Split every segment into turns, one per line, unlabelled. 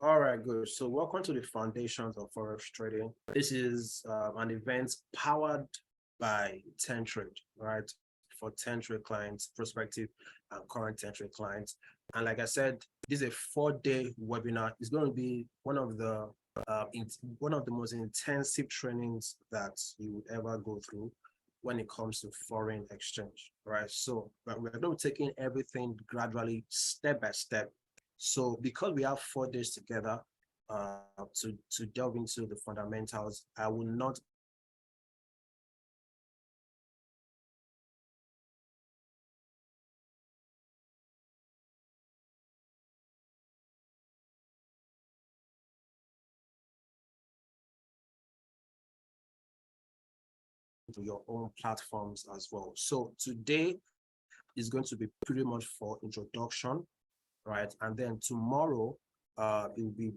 All right, good. So welcome to the foundations of Forex trading. This is an event powered by 10 Trade, right? For 10 Trade clients, prospective and current 10 Trade clients. And like I said, this is a 4-day webinar. It's going to be one of the most intensive trainings that you would ever go through when it comes to foreign exchange, right? So we're going to be taking everything gradually, step by step. So because we have 4 days together to delve into the fundamentals, I will not to your own platforms as well. So today is going to be pretty much for introduction, right? And then tomorrow it will be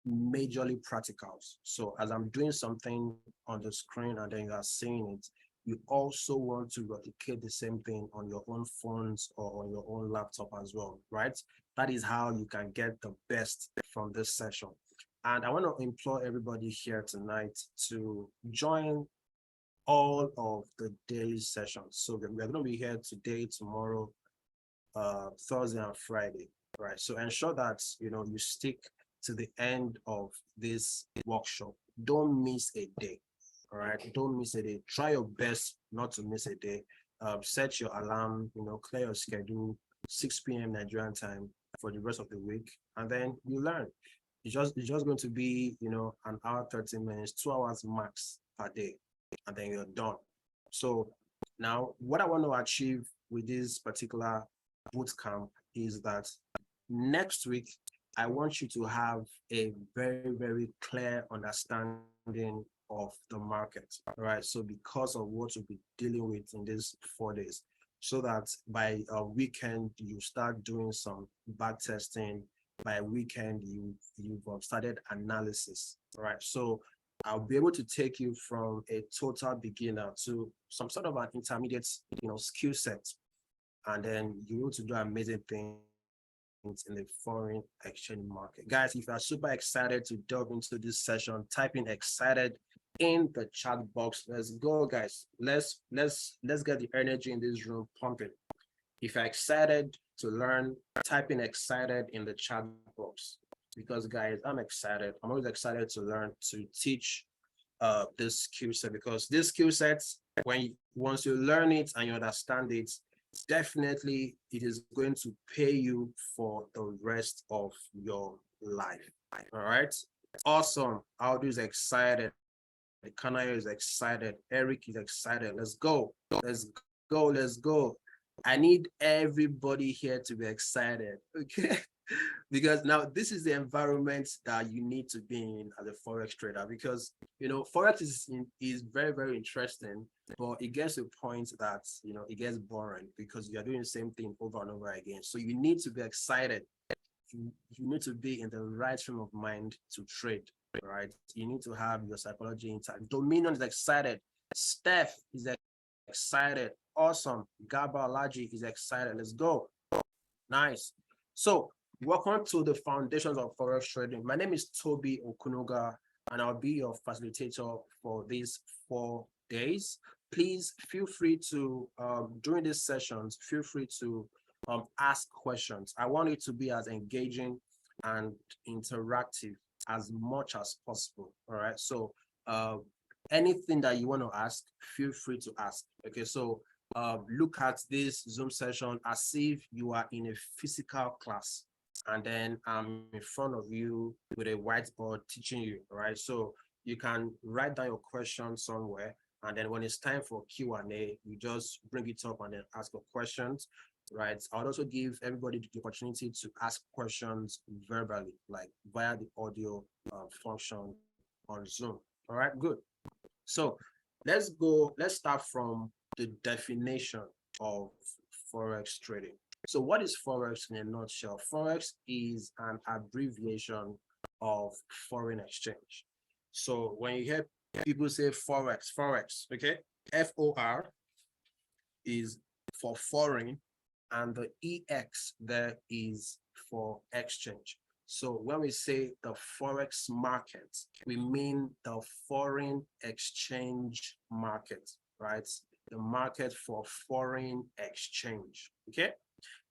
majorly practicals. So as I'm doing something on the screen and then you are seeing it, you also want to replicate the same thing on your own phones or on your own laptop as well, right? That is how you can get the best from this session. And I want to implore everybody here tonight to join all of the daily sessions. So we're going to be here today, tomorrow, Thursday and Friday, right? So ensure that you stick to the end of this workshop. Don't miss a day, all right? Don't miss a day. Try your best not to miss a day. Set your alarm, clear your schedule, 6 p.m. Nigerian time for the rest of the week, and then you learn. It's just going to be, an hour, 30 minutes, 2 hours max per day, and then you're done. So now what I want to achieve with this particular boot camp is that next week I want you to have a very, very clear understanding of the market, right? So because of what you'll be dealing with in these 4 days, so that by a weekend you start doing some back testing. By weekend you've started analysis, right? So I'll be able to take you from a total beginner to some sort of an intermediate, skill set, and then you're able to do amazing things in the foreign exchange market. Guys, if you are super excited to delve into this session, type in excited in the chat box. Let's go, guys. Let's get the energy in this room pumping. If you're excited to learn, type in excited in the chat box. Because guys, I'm excited. I'm always excited to learn, to teach this skill set, because this skill sets, once you learn it and you understand it, definitely it is going to pay you for the rest of your life. All right. Awesome. Aldo is excited. Kanayo is excited. Eric is excited. Let's go. Let's go. Let's go. I need everybody here to be excited. Okay. Because now this is the environment that you need to be in as a forex trader, because forex is very, very interesting, but it gets to a point that it gets boring because you're doing the same thing over and over again. So you need to be excited. You need to be in the right frame of mind to trade, right? You need to have your psychology intact. Dominion is excited. Steph is excited. Awesome. Gaba Alaji is excited. Let's go. Nice. So welcome to the foundations of forex trading. My name is Toby Okunoga, and I'll be your facilitator for these 4 days. Please feel free to, during these sessions, feel free to ask questions. I want it to be as engaging and interactive as much as possible. All right. So anything that you want to ask, feel free to ask. Okay. So look at this Zoom session as if you are in a physical class, and then I'm in front of you with a whiteboard teaching you, right? So you can write down your question somewhere, and then when it's time for Q&A, you just bring it up and then ask your questions, right? I'll also give everybody the opportunity to ask questions verbally, like via the audio function on Zoom. All right, good. So let's start from the definition of forex trading. So what is forex in a nutshell? Forex is an abbreviation of foreign exchange. So when you hear people say forex, okay, FOR is for foreign, and the EX there is for exchange. So when we say the Forex market, we mean the foreign exchange market, right? The market for foreign exchange, okay?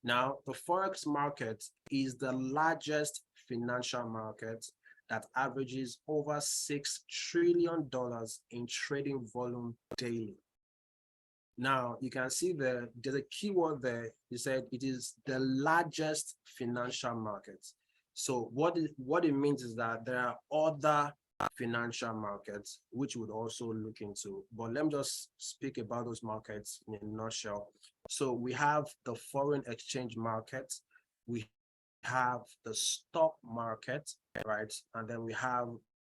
Now, the Forex market is the largest financial market that averages over $6 trillion in trading volume daily. Now, you can see there's a keyword there. You said it is the largest financial market. So what it means is that there are other financial markets which would also look into, but let me just speak about those markets in a nutshell. So we have the foreign exchange market, we have the stock market, right? And then we have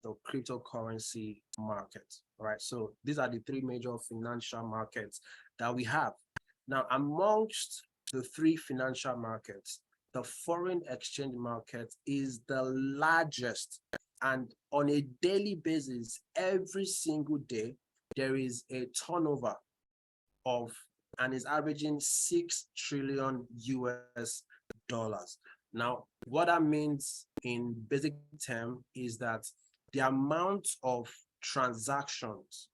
the cryptocurrency market, right? So these are the three major financial markets that we have. Now, amongst the three financial markets, the foreign exchange market is the largest, and on a daily basis, every single day, there is a turnover of, and is averaging $6 trillion US dollars. Now, what that means in basic term is that the amount of transactions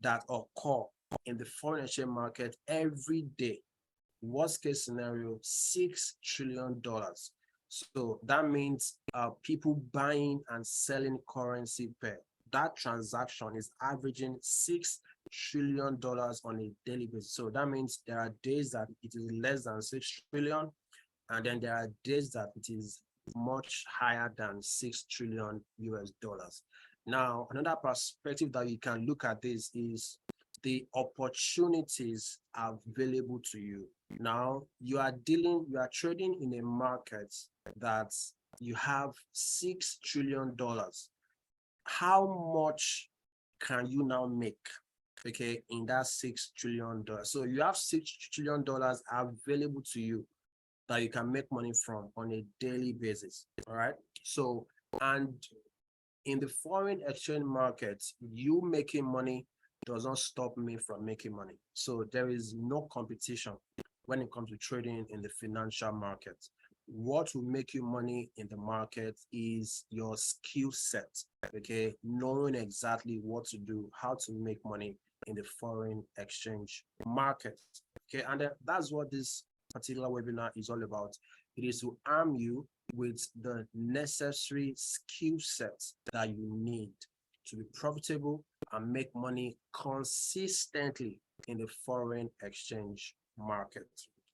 that occur in the foreign exchange market every day, worst case scenario, $6 trillion. So that means people buying and selling currency pair. That transaction is averaging $6 trillion on a daily basis. So that means there are days that it is less than 6 trillion, and then there are days that it is much higher than 6 trillion US dollars. Now, another perspective that you can look at this is the opportunities available to you. Now, you are trading in a market that you have $6 trillion. How much can you now make, okay, in that $6 trillion? So you have $6 trillion available to you that you can make money from on a daily basis, all right? So, and in the foreign exchange market, you making money does not stop me from making money. So there is no competition when it comes to trading in the financial market. What will make you money in the market is your skill set, okay? Knowing exactly what to do, how to make money in the foreign exchange market, okay? And that's what this particular webinar is all about. It is to arm you with the necessary skill sets that you need to be profitable and make money consistently in the foreign exchange market.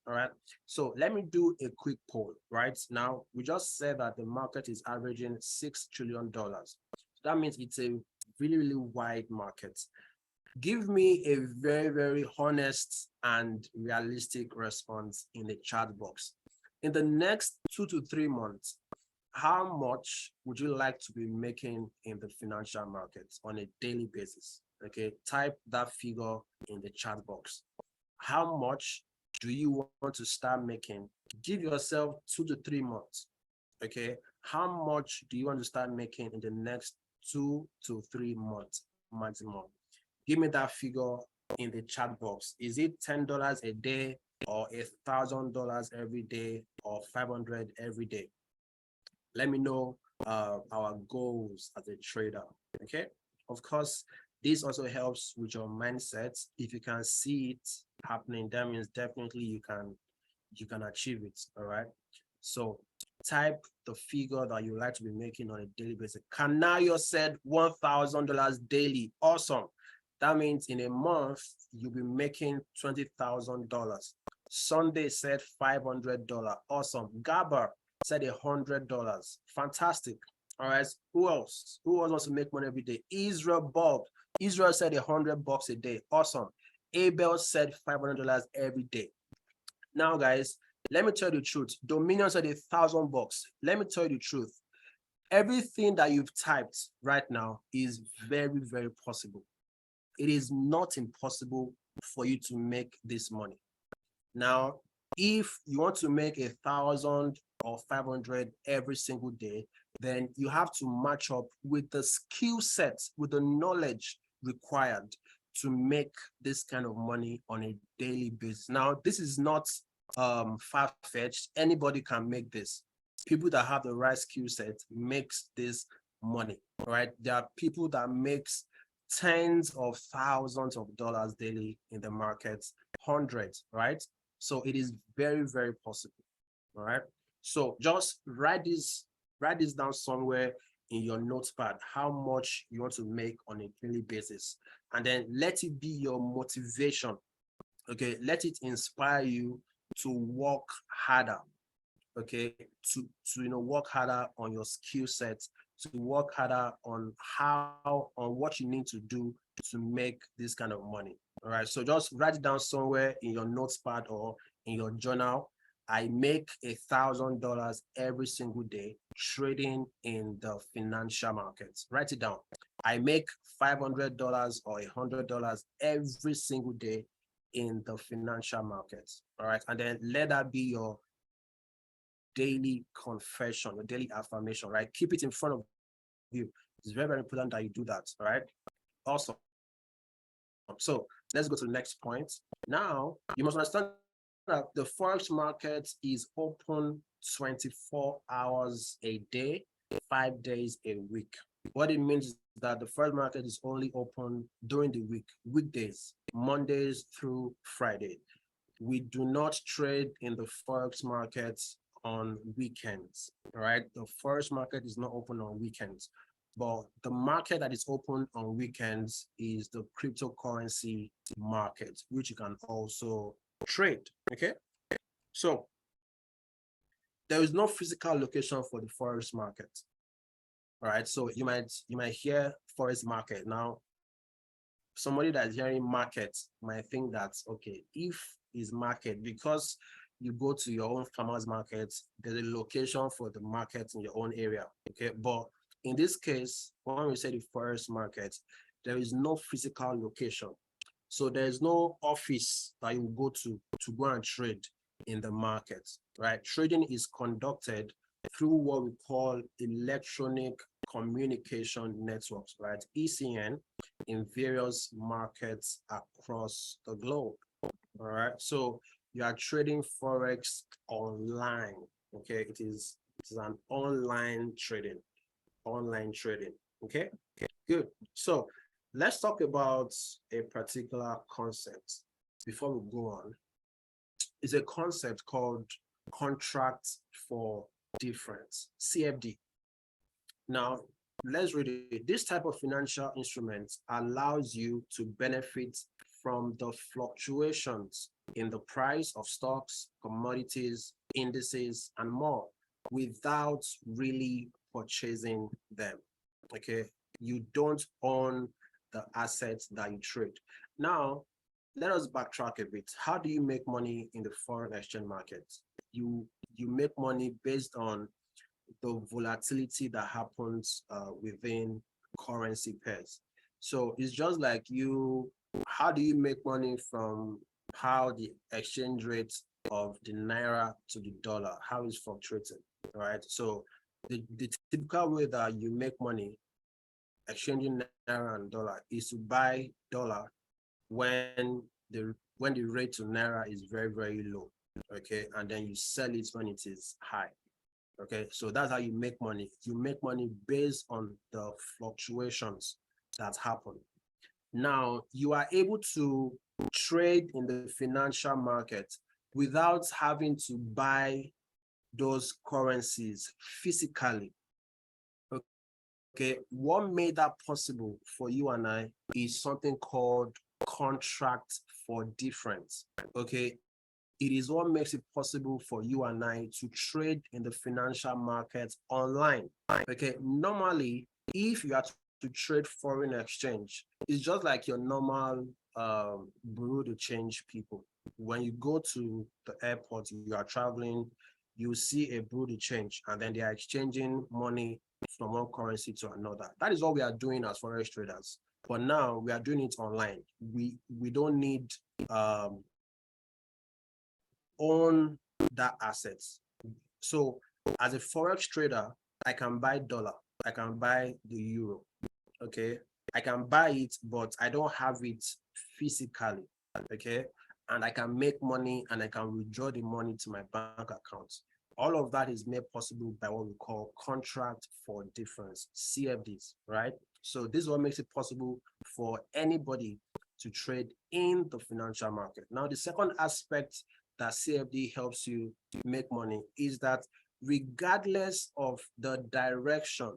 All right. So let me do a quick poll right now. We just said that the market is averaging $6 trillion. So that means it's a really, really wide market. Give me a very, very honest and realistic response in the chat box. In the next 2 to 3 months, how much would you like to be making in the financial markets on a daily basis? Okay, type that figure in the chat box. How much do you want to start making? Give yourself 2 to 3 months. Okay, how much do you want to start making in the next 2 to 3 months maximum? Give me that figure in the chat box. Is it $10 a day, or $1,000 every day, or 500 every day? Let me know our goals as a trader. Okay, of course, this also helps with your mindset. If you can see it happening, that means definitely you can achieve it. All right, so type the figure that you like to be making on a daily basis. Kanayo said $1,000 daily. Awesome. That means in a month you'll be making $20,000. Sunday said $500. Awesome. Gabber said $100. Fantastic. All right. Who else? Who else wants to make money every day? Israel Bob. Israel said $100 a day. Awesome. Abel said $500 every day. Now, guys, let me tell you the truth. Dominion said $1,000. Let me tell you the truth. Everything that you've typed right now is very, very possible. It is not impossible for you to make this money. Now, if you want to make 1,000 or 500 every single day, then you have to match up with the skill set, with the knowledge required to make this kind of money on a daily basis. Now, this is not far-fetched. Anybody can make this. people that have the right skill set makes this money, right? There are people that makes tens of thousands of dollars daily in the markets, hundreds, right? So it is very, very possible. All right. So just write this down somewhere in your notepad, how much you want to make on a daily basis. And then let it be your motivation. Okay. Let it inspire you to work harder. Okay. To work harder on your skill sets, to work harder on on what you need to do to make this kind of money. All right. So just write it down somewhere in your notepad or in your journal. I make $1,000 every single day trading in the financial markets. Write it down. I make $500 or $100 every single day in the financial markets. All right. And then let that be your daily confession, your daily affirmation, right? Keep it in front of you. It's very, very important that you do that. All right. Awesome. So let's go to the next point. Now, you must understand that the Forex market is open 24 hours a day, 5 days a week. What it means is that the Forex market is only open during the week, weekdays, Mondays through Friday. We do not trade in the Forex market on weekends, right? The Forex market is not open on weekends. But the market that is open on weekends is the cryptocurrency market, which you can also trade. Okay. So there is no physical location for the Forex market. All right. So you might hear Forex market. Now, somebody that's hearing market might think that, okay, if is market, because you go to your own farmers market, there's a location for the market in your own area. Okay. But in this case, when we say the Forex market, there is no physical location. So there's no office that you go to go and trade in the market, right? Trading is conducted through what we call electronic communication networks, right? ECN, in various markets across the globe. All right. So you are trading Forex online. Okay. It is an online trading. Okay. Good. So let's talk about a particular concept before we go on. It's a concept called contract for difference, CFD. Now, let's read it. This type of financial instrument allows you to benefit from the fluctuations in the price of stocks, commodities, indices, and more without really purchasing them. Okay. You don't own the assets that you trade. Now, let us backtrack a bit. How do you make money in the foreign exchange market? You make money based on the volatility that happens within currency pairs. So it's just like how do you make money from how the exchange rate of the naira to the dollar, how it's fluctuating, right? So the typical way that you make money exchanging naira and dollar is to buy dollar when the rate to naira is very, very low. Okay. And then you sell it when it is high. Okay. So that's how you make money. You make money based on the fluctuations that happen. Now you are able to trade in the financial market without having to buy those currencies physically. Okay, what made that possible for you and I is something called contract for difference. Okay, it is what makes it possible for you and I to trade in the financial markets online. Okay, normally, if you are to trade foreign exchange, it's just like your normal bureau de change people. When you go to the airport, you are traveling, you see a bureau de change, and then they are exchanging money from one currency to another. That is what we are doing as forex traders. But now we are doing it online. We don't need own that assets. So as a forex trader, I can buy dollar, I can buy the euro. Okay, I can buy it, but I don't have it physically. Okay, and I can make money and I can withdraw the money to my bank account. All of that is made possible by what we call contract for difference, CFDs, right? So this is what makes it possible for anybody to trade in the financial market. Now, the second aspect that CFD helps you make money is that regardless of the direction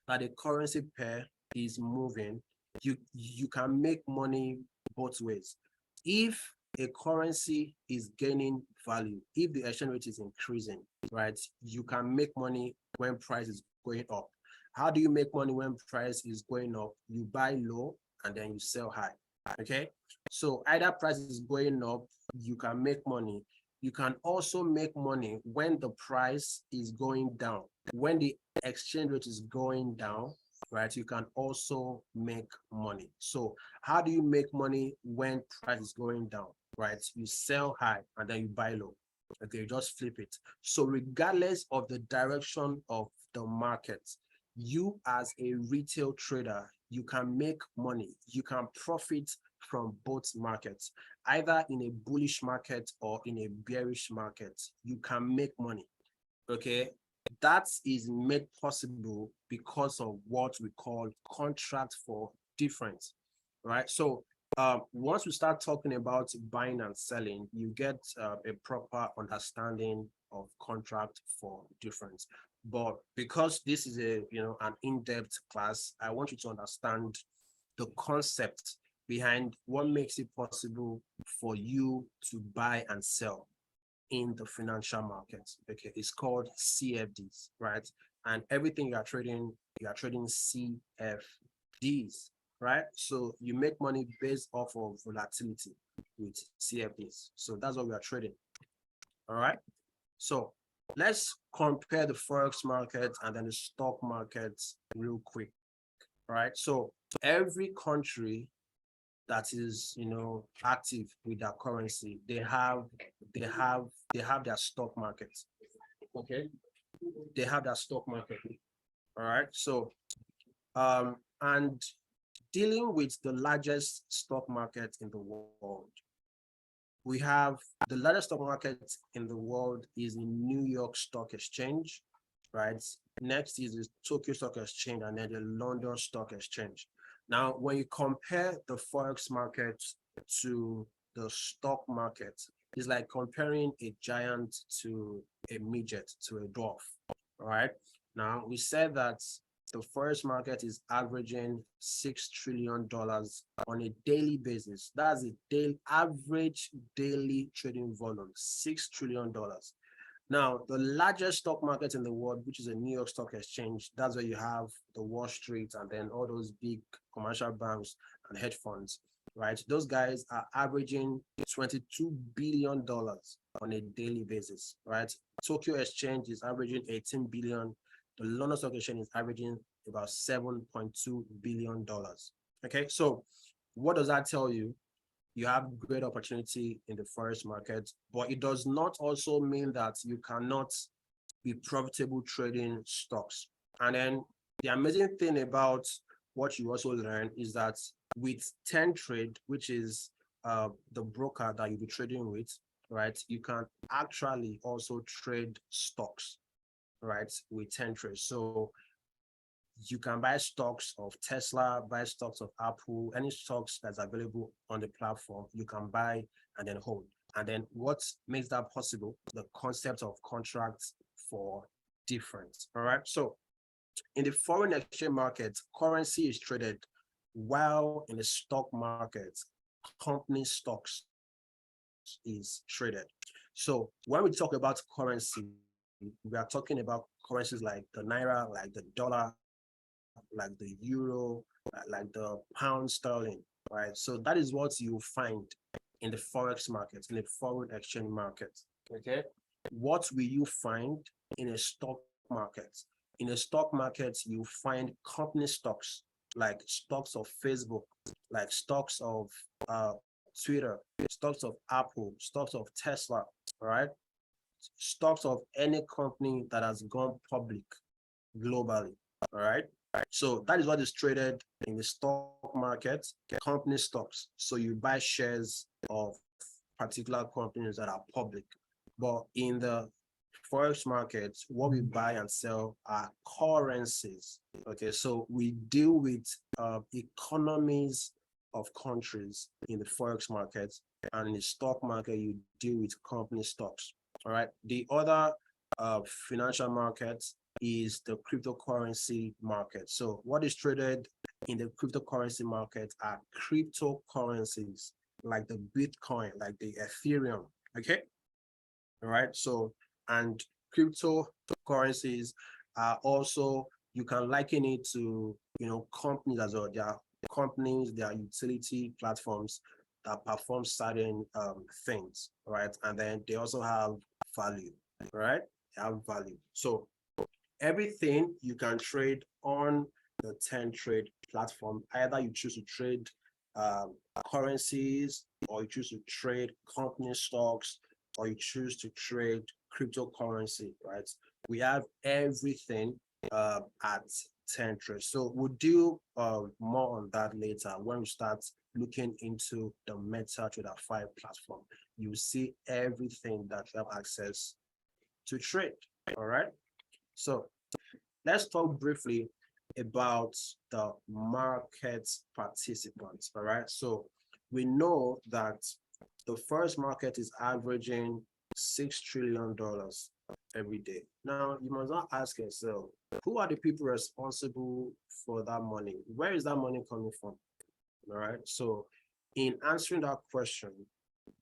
that a currency pair is moving, you can make money both ways. If a currency is gaining value, if the exchange rate is increasing, right, you can make money when price is going up. How do you make money when price is going up? You buy low and then you sell high. Okay, so either price is going up, you can make money. You can also make money when the price is going down. When the exchange rate is going down, right, you can also make money. So how do you make money when price is going down, right? You sell high and then you buy low. Okay, you just flip it. So regardless of the direction of the market, you as a retail trader, you can make money. You can profit from both markets, either in a bullish market or in a bearish market. You can make money. Okay, that is made possible because of what we call contract for difference, right? So once we start talking about buying and selling, you get a proper understanding of contract for difference. But because this is an in-depth class, I want you to understand the concept behind what makes it possible for you to buy and sell in the financial market. Okay, it's called CFDs, right? And everything you are trading CFDs, right? So you make money based off of volatility with CFDs. So that's what we are trading. All right. So let's compare the Forex market and then the stock market real quick. Right. So every country that is active with their currency, they have their stock market. Okay, they have their stock market. All right. So and dealing with the largest stock market in the world, we have the largest stock market in the world is the New York Stock Exchange, right? Next is the Tokyo Stock Exchange and then the London Stock Exchange. Now, when you compare the Forex market to the stock market, it's like comparing a giant to a midget, to a dwarf, all right? Now, we said that the Forex market is averaging $6 trillion on a daily basis. That's a average daily trading volume, $6 trillion. Now, the largest stock market in the world, which is a New York Stock Exchange, that's where you have the Wall Street and then all those big commercial banks and hedge funds, right? Those guys are averaging $22 billion on a daily basis, right? Tokyo Exchange is averaging 18 billion. The London Stock Exchange is averaging about $7.2 billion. Okay, so what does that tell you? You have great opportunity in the Forex market, but it does not also mean that you cannot be profitable trading stocks. And then the amazing thing about what you also learn is that with 10 Trade, which is the broker that you'll be trading with, right, you can actually also trade stocks, right, with 10 Trade. So you can buy stocks of Tesla, buy stocks of Apple, any stocks that's available on the platform, you can buy and then hold. And then what makes that possible? The concept of contracts for difference. All right. So in the foreign exchange market, currency is traded, while in the stock market, company stocks is traded. So when we talk about currency, we are talking about currencies like the Naira, like the dollar, like the euro, like the pound sterling, right? So that is what you find in the Forex market, in the foreign exchange market, okay? What will you find in a stock market? In a stock market, you find company stocks, like stocks of Facebook, like stocks of Twitter, stocks of Apple, stocks of Tesla, right? Stocks of any company that has gone public globally, all right? So that is what is traded in the stock market, company stocks. So you buy shares of particular companies that are public. But in the Forex market, what we buy and sell are currencies. Okay, so we deal with economies of countries in the Forex market, and in the stock market, you deal with company stocks. All right. The other financial market is the cryptocurrency market. So what is traded in the cryptocurrency market are cryptocurrencies like the Bitcoin, like the Ethereum. Okay. All right. So, and cryptocurrencies are also, you can liken it to, companies as well. There are companies, there are utility platforms that perform certain things, right? And then they also have value, right? They have value. So everything you can trade on the 10 trade platform. Either you choose to trade currencies, or you choose to trade company stocks, or you choose to trade cryptocurrency, right? We have everything at 10 trade. So we'll do more on that later when we start looking into the MetaTrader 5 platform. You see everything that you have access to trade. All right. So let's talk briefly about the market participants. All right. So we know that the first market is averaging $6 trillion every day. Now, you must not ask yourself, who are the people responsible for that money? Where is that money coming from? All right. So in answering that question,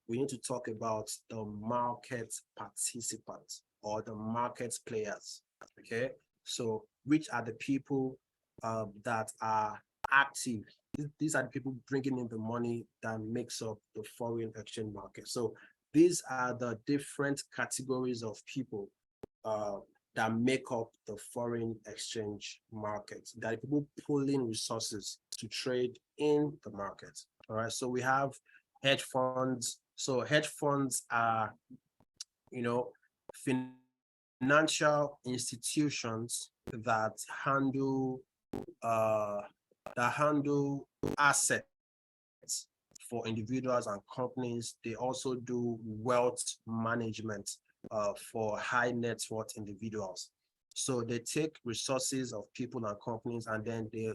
we need to talk about the market participants or the market players. Okay. So which are the people that are active? These are the people bringing in the money that makes up the foreign exchange market. So these are the different categories of people that make up the foreign exchange market. That are people pulling resources to trade in the market. All right. So we have hedge funds. So hedge funds are, financial institutions that handle assets for individuals and companies. They also do wealth management for high net worth individuals. So they take resources of people and companies, and then they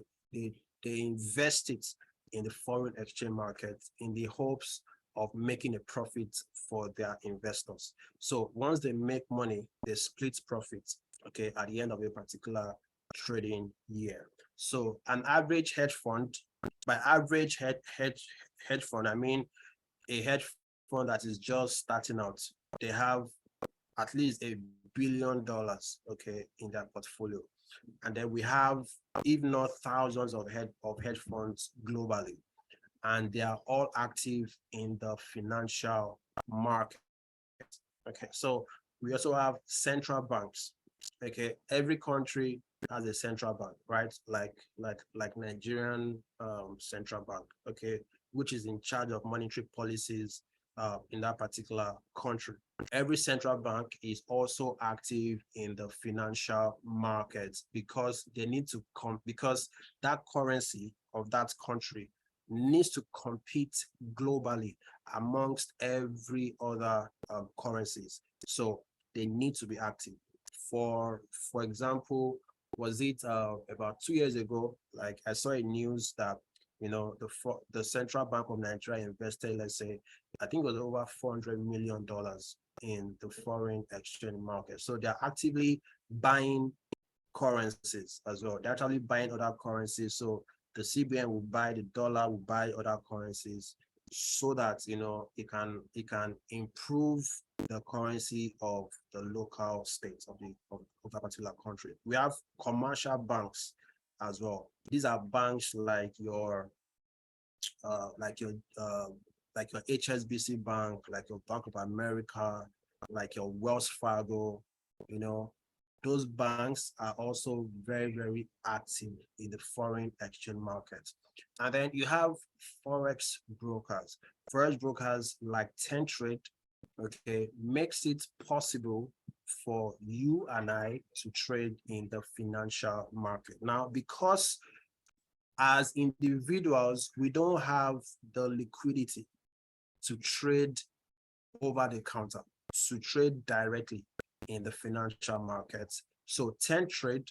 invest it in the foreign exchange market in the hopes of making a profit for their investors. So once they make money, they split profits, okay, at the end of a particular trading year. So an average hedge fund, by average hedge fund, I mean a hedge fund that is just starting out, they have at least $1 billion, okay, in their portfolio. And then we have, if not thousands of hedge funds globally, and they are all active in the financial market. Okay, so we also have central banks. Okay, every country has a central bank, right? Like Nigerian central bank, okay, which is in charge of monetary policies in that particular country. Every central bank is also active in the financial markets because they need to because that currency of that country needs to compete globally amongst every other currencies. So they need to be active. For example, was it about 2 years ago, like I saw a news that the Central Bank of Nigeria invested, let's say, I think it was over $400 million in the foreign exchange market. So they're actively buying currencies as well. They're actually buying other currencies. So the CBN will buy the dollar, will buy other currencies, so that it can improve the currency of the local states of that particular country. We have commercial banks as well. These are banks like your HSBC Bank, like your Bank of America, like your Wells Fargo. Those banks are also very, very active in the foreign exchange market. And then you have Forex brokers. Forex brokers like 10 Trade, okay, makes it possible for you and I to trade in the financial market. Now, because as individuals, we don't have the liquidity to trade over the counter, to trade directly. in the financial markets. So 10 Trade,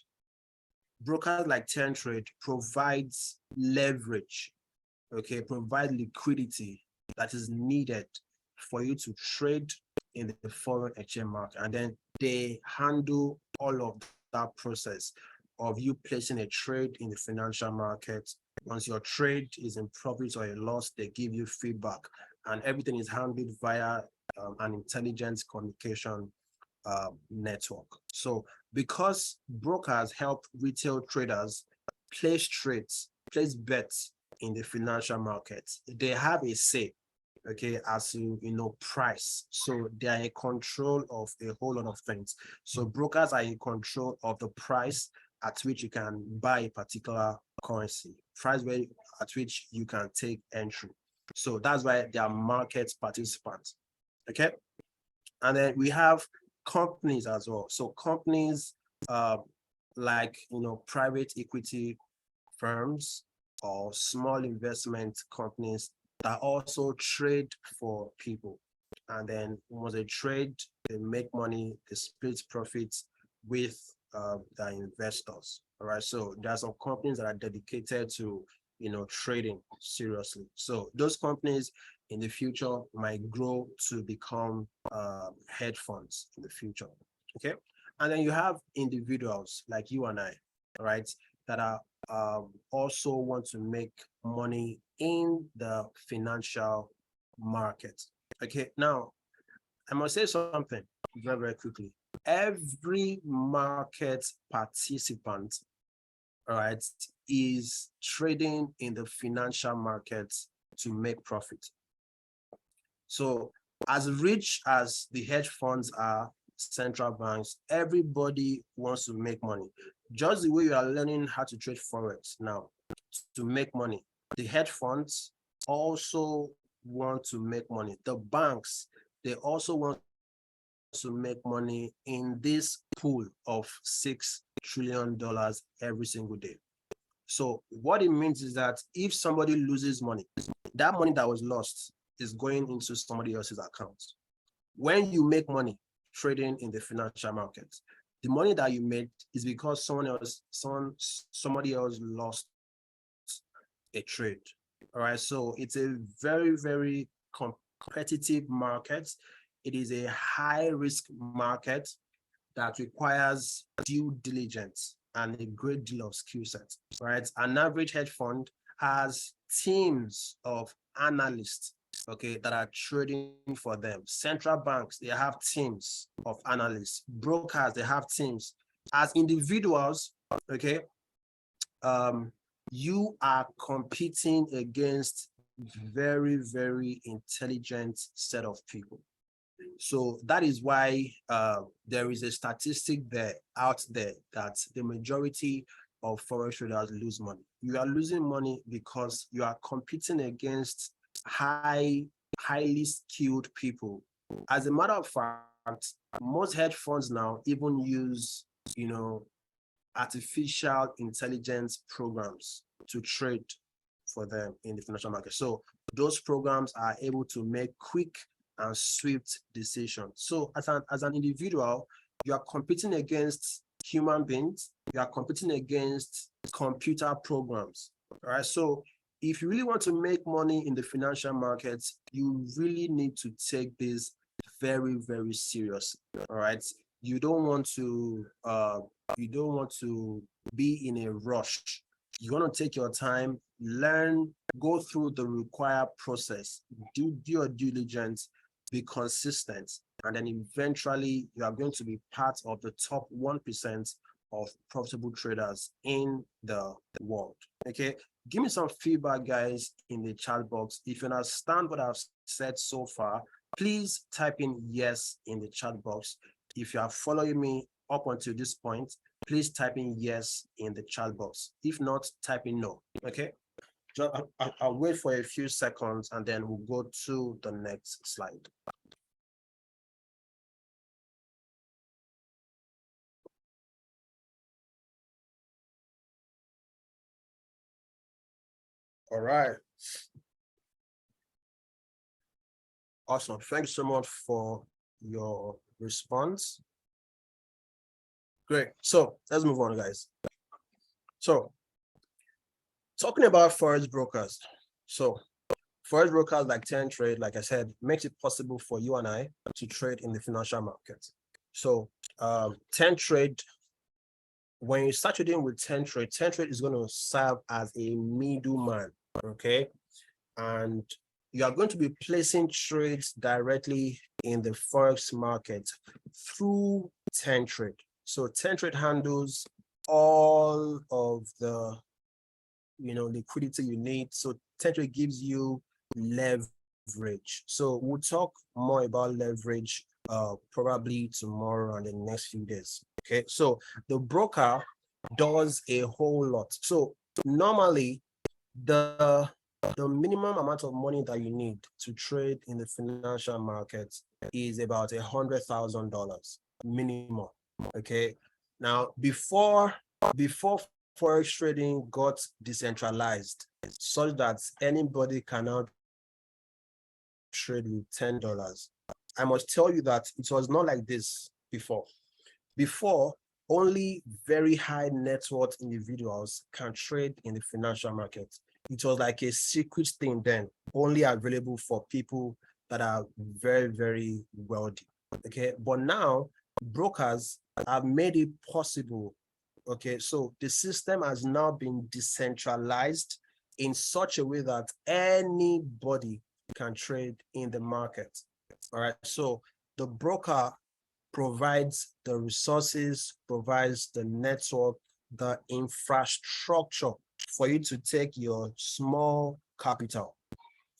brokers like 10 Trade provides leverage, okay, provide liquidity that is needed for you to trade in the foreign exchange market. And then they handle all of that process of you placing a trade in the financial market. Once your trade is in profit or a loss, they give you feedback, and everything is handled via an intelligent communication network. So because brokers help retail traders place trades, place bets in the financial markets, they have a say, okay, as to, price. So they are in control of a whole lot of things. So brokers are in control of the price at which you can buy a particular currency, price at which you can take entry. So that's why they are market participants, okay? And then we have companies as well. So companies like, private equity firms or small investment companies that also trade for people. And then once they trade, they make money, they split profits with the investors. All right. So there are some companies that are dedicated to, trading seriously. So those companies in the future might grow to become hedge funds in the future. Okay. And then you have individuals like you and I, right, that are also want to make money in the financial market. Okay, now I must say something very, very quickly. Every market participant, all right, is trading in the financial markets to make profit. So as rich as the hedge funds are, central banks, everybody wants to make money. Just the way you are learning how to trade Forex now to make money, the hedge funds also want to make money. The banks, they also want to make money in this pool of $6 trillion every single day. So what it means is that if somebody loses money, that money that was lost is going into somebody else's account. When you make money trading in the financial market, the money that you made is because somebody else lost a trade. All right. So it's a very, very competitive market. It is a high risk market that requires due diligence and a great deal of skill set, right? An average hedge fund has teams of analysts, okay, that are trading for them. Central banks, they have teams of analysts. Brokers, they have teams. As individuals, okay, you are competing against very, very intelligent set of people. So that is why there is a statistic out there that the majority of forex traders lose money. You are losing money because you are competing against highly skilled people. As a matter of fact, most hedge funds now even use, artificial intelligence programs to trade for them in the financial market. So those programs are able to make quick and swift decisions. So as an individual, you are competing against human beings, you are competing against computer programs. All right. So if you really want to make money in the financial markets, you really need to take this very, very serious. All right. You don't want to be in a rush. You want to take your time, learn, go through the required process, do your due diligence, be consistent, and then eventually you are going to be part of the top 1% of profitable traders in the world. Okay, give me some feedback, guys, in the chat box. If you understand what I've said so far, please type in yes in the chat box. If you are following me up until this point, please type in yes in the chat box. If not, type in no. Okay, I'll wait for a few seconds and then we'll go to the next slide. All right. Awesome. Thanks so much for your response. Great. So let's move on, guys. So talking about forex brokers. So forex brokers like 10 Trade, like I said, makes it possible for you and I to trade in the financial market. So 10 Trade, when you start trading with 10 Trade, 10 Trade is going to serve as a middleman, okay? And you are going to be placing trades directly in the forex market through 10 Trade. So 10 Trade handles all of the liquidity you need. So 10 Trade gives you leverage. So we'll talk more about leverage probably tomorrow and the next few days. Okay, so the broker does a whole lot. So normally the minimum amount of money that you need to trade in the financial market is about $100,000 minimum. Okay, now before forex trading got decentralized such that anybody can now trade with $10, I must tell you that it was not like this before. Before, only very high net worth individuals can trade in the financial market. It was like a secret thing then, only available for people that are very, very wealthy. Okay, but now brokers have made it possible. Okay, so the system has now been decentralized in such a way that anybody can trade in the market. All right, so the broker provides the resources, provides the network, the infrastructure for you to take your small capital,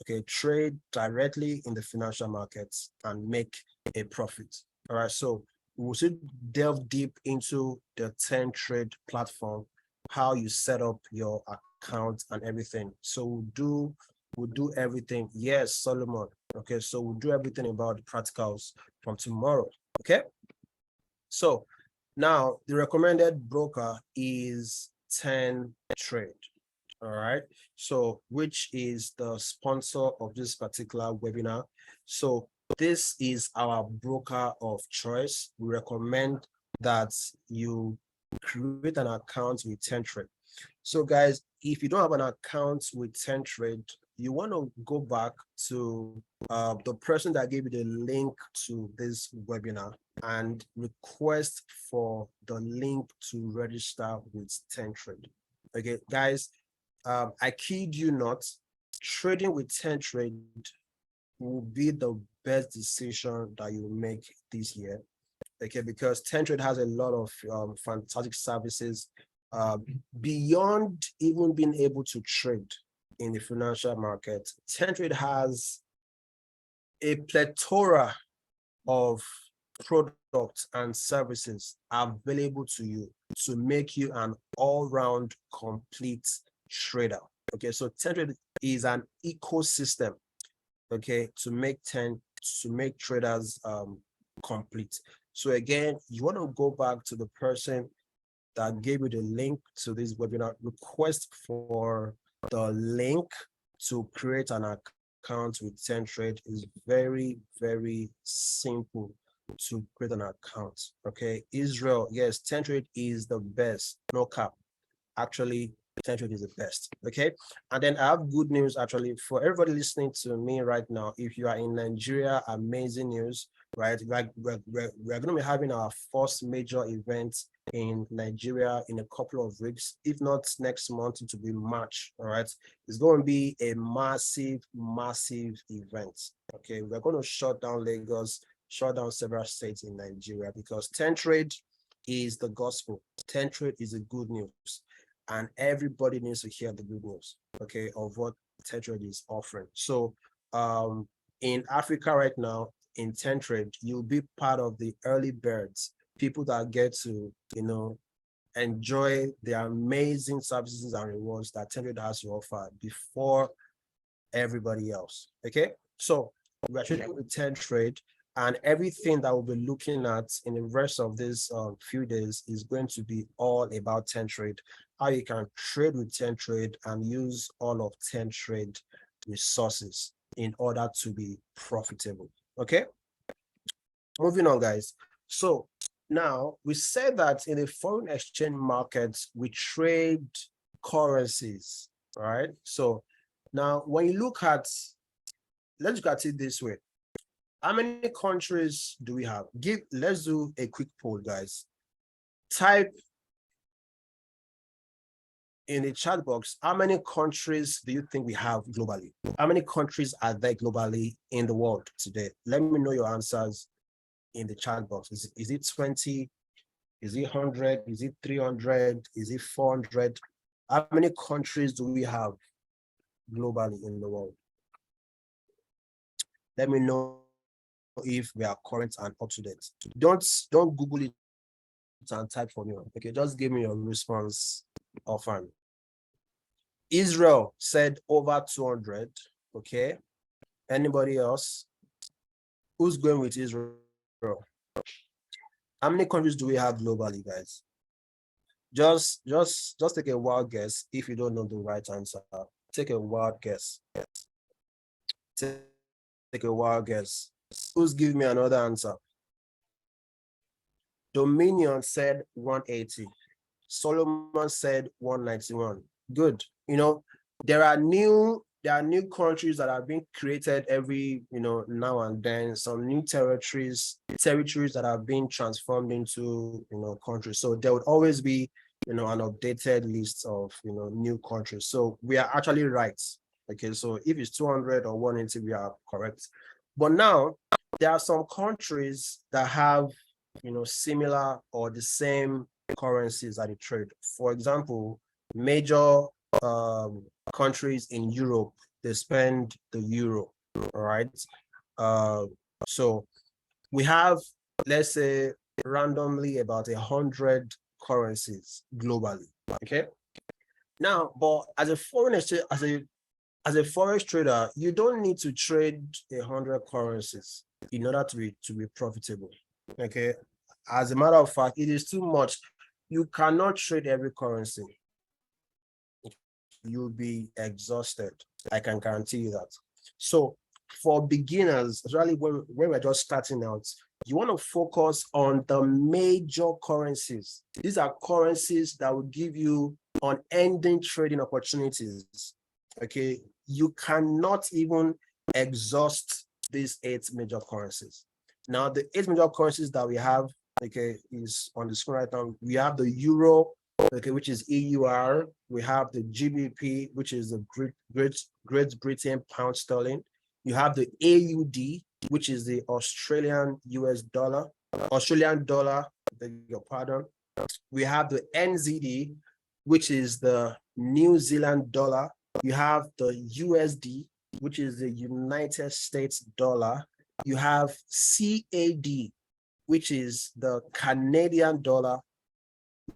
okay, trade directly in the financial markets and make a profit. All right, so we'll still delve deep into the 10 Trade platform, how you set up your account and everything. So we'll do everything. Yes, Solomon. Okay, so we'll do everything about the practicals from tomorrow. Okay, so now the recommended broker is 10 Trade. All right, so which is the sponsor of this particular webinar. So this is our broker of choice. We recommend that you create an account with 10 Trade. So guys, if you don't have an account with 10 Trade, you want to go back to the person that gave you the link to this webinar and request for the link to register with 10 Trade. Okay, guys, I kid you not, trading with 10 Trade will be the best decision that you make this year. Okay, because 10 Trade has a lot of fantastic services beyond even being able to trade in the financial market. 10 Trade has a plethora of products and services available to you to make you an all-round complete trader. Okay, so 10 Trade is an ecosystem, okay, to make traders complete. So again, you want to go back to the person that gave you the link to this webinar, request for the link to create an account with 10 Trade. Is very, very simple to create an account. Okay, Israel, yes, 10 Trade is the best, no cap. Actually, 10 Trade is the best. Okay, and then I have good news actually for everybody listening to me right now. If you are in Nigeria, amazing news, right? We're going to be having our first major event in Nigeria in a couple of weeks. If not next month, it will be March. All right, it's going to be a massive event. Okay, we're going to shut down Lagos, shut down several states in Nigeria, because 10 Trade is the gospel. 10 Trade is the good news, and everybody needs to hear the good news, okay, of what 10 Trade is offering. So in Africa right now, in 10 Trade, you'll be part of the early birds, people that get to, enjoy the amazing services and rewards that 10 Trade has to offer before everybody else. Okay, so we're trading with 10 Trade, and everything that we'll be looking at in the rest of this few days is going to be all about 10 Trade, how you can trade with 10 Trade and use all of 10 Trade resources in order to be profitable. Okay, moving on, guys. So Now, we said that in the foreign exchange markets, we trade currencies, right? So now when you look at, let's look at it this way. How many countries do we have? Let's do a quick poll, guys. Type in the chat box, how many countries do you think we have globally? How many countries are there globally in the world today? Let me know your answers in the chat box. Is it 20? Is it 100? Is it 300? Is it 400? How many countries do we have globally in the world? Let me know if we are current and up to date. Don't Google it and type for me. Okay, just give me your response offhand. Israel said over 200. Okay. Anybody else? Who's going with Israel? How many countries do we have globally, guys? Just take a wild guess if you don't know the right answer. Take a wild guess. Take a wild guess. Who's giving me another answer? Dominion said 180. Solomon said 191. Good. You know, there are new countries that are being created every, now and then, some new territories that are being transformed into, countries. So there would always be, an updated list of, new countries. So we are actually right. Okay, so if it's 200 or 180, we are correct. But now there are some countries that have, similar or the same currencies that they trade. For example, major countries in Europe, they spend the euro, all right? So we have, let's say, randomly about 100 currencies globally, okay? Now, but as a foreign exchange, as a forex trader, you don't need to trade 100 currencies in order to be profitable, okay? As a matter of fact, it is too much. You cannot trade every currency. You'll be exhausted. I can guarantee you that. So for beginners, especially when we're just starting out, you want to focus on the major currencies. These are currencies that will give you unending trading opportunities. Okay, you cannot even exhaust these 8 major currencies. Now, the 8 major currencies that we have, okay, is on the screen right now. We have the euro, okay, which is EUR. We have the GBP, which is the Great Britain pound sterling. You have the AUD, which is the Australian dollar, beg your pardon. We have the NZD, which is the New Zealand dollar. You have the USD, which is the United States dollar. You have CAD, which is the Canadian dollar.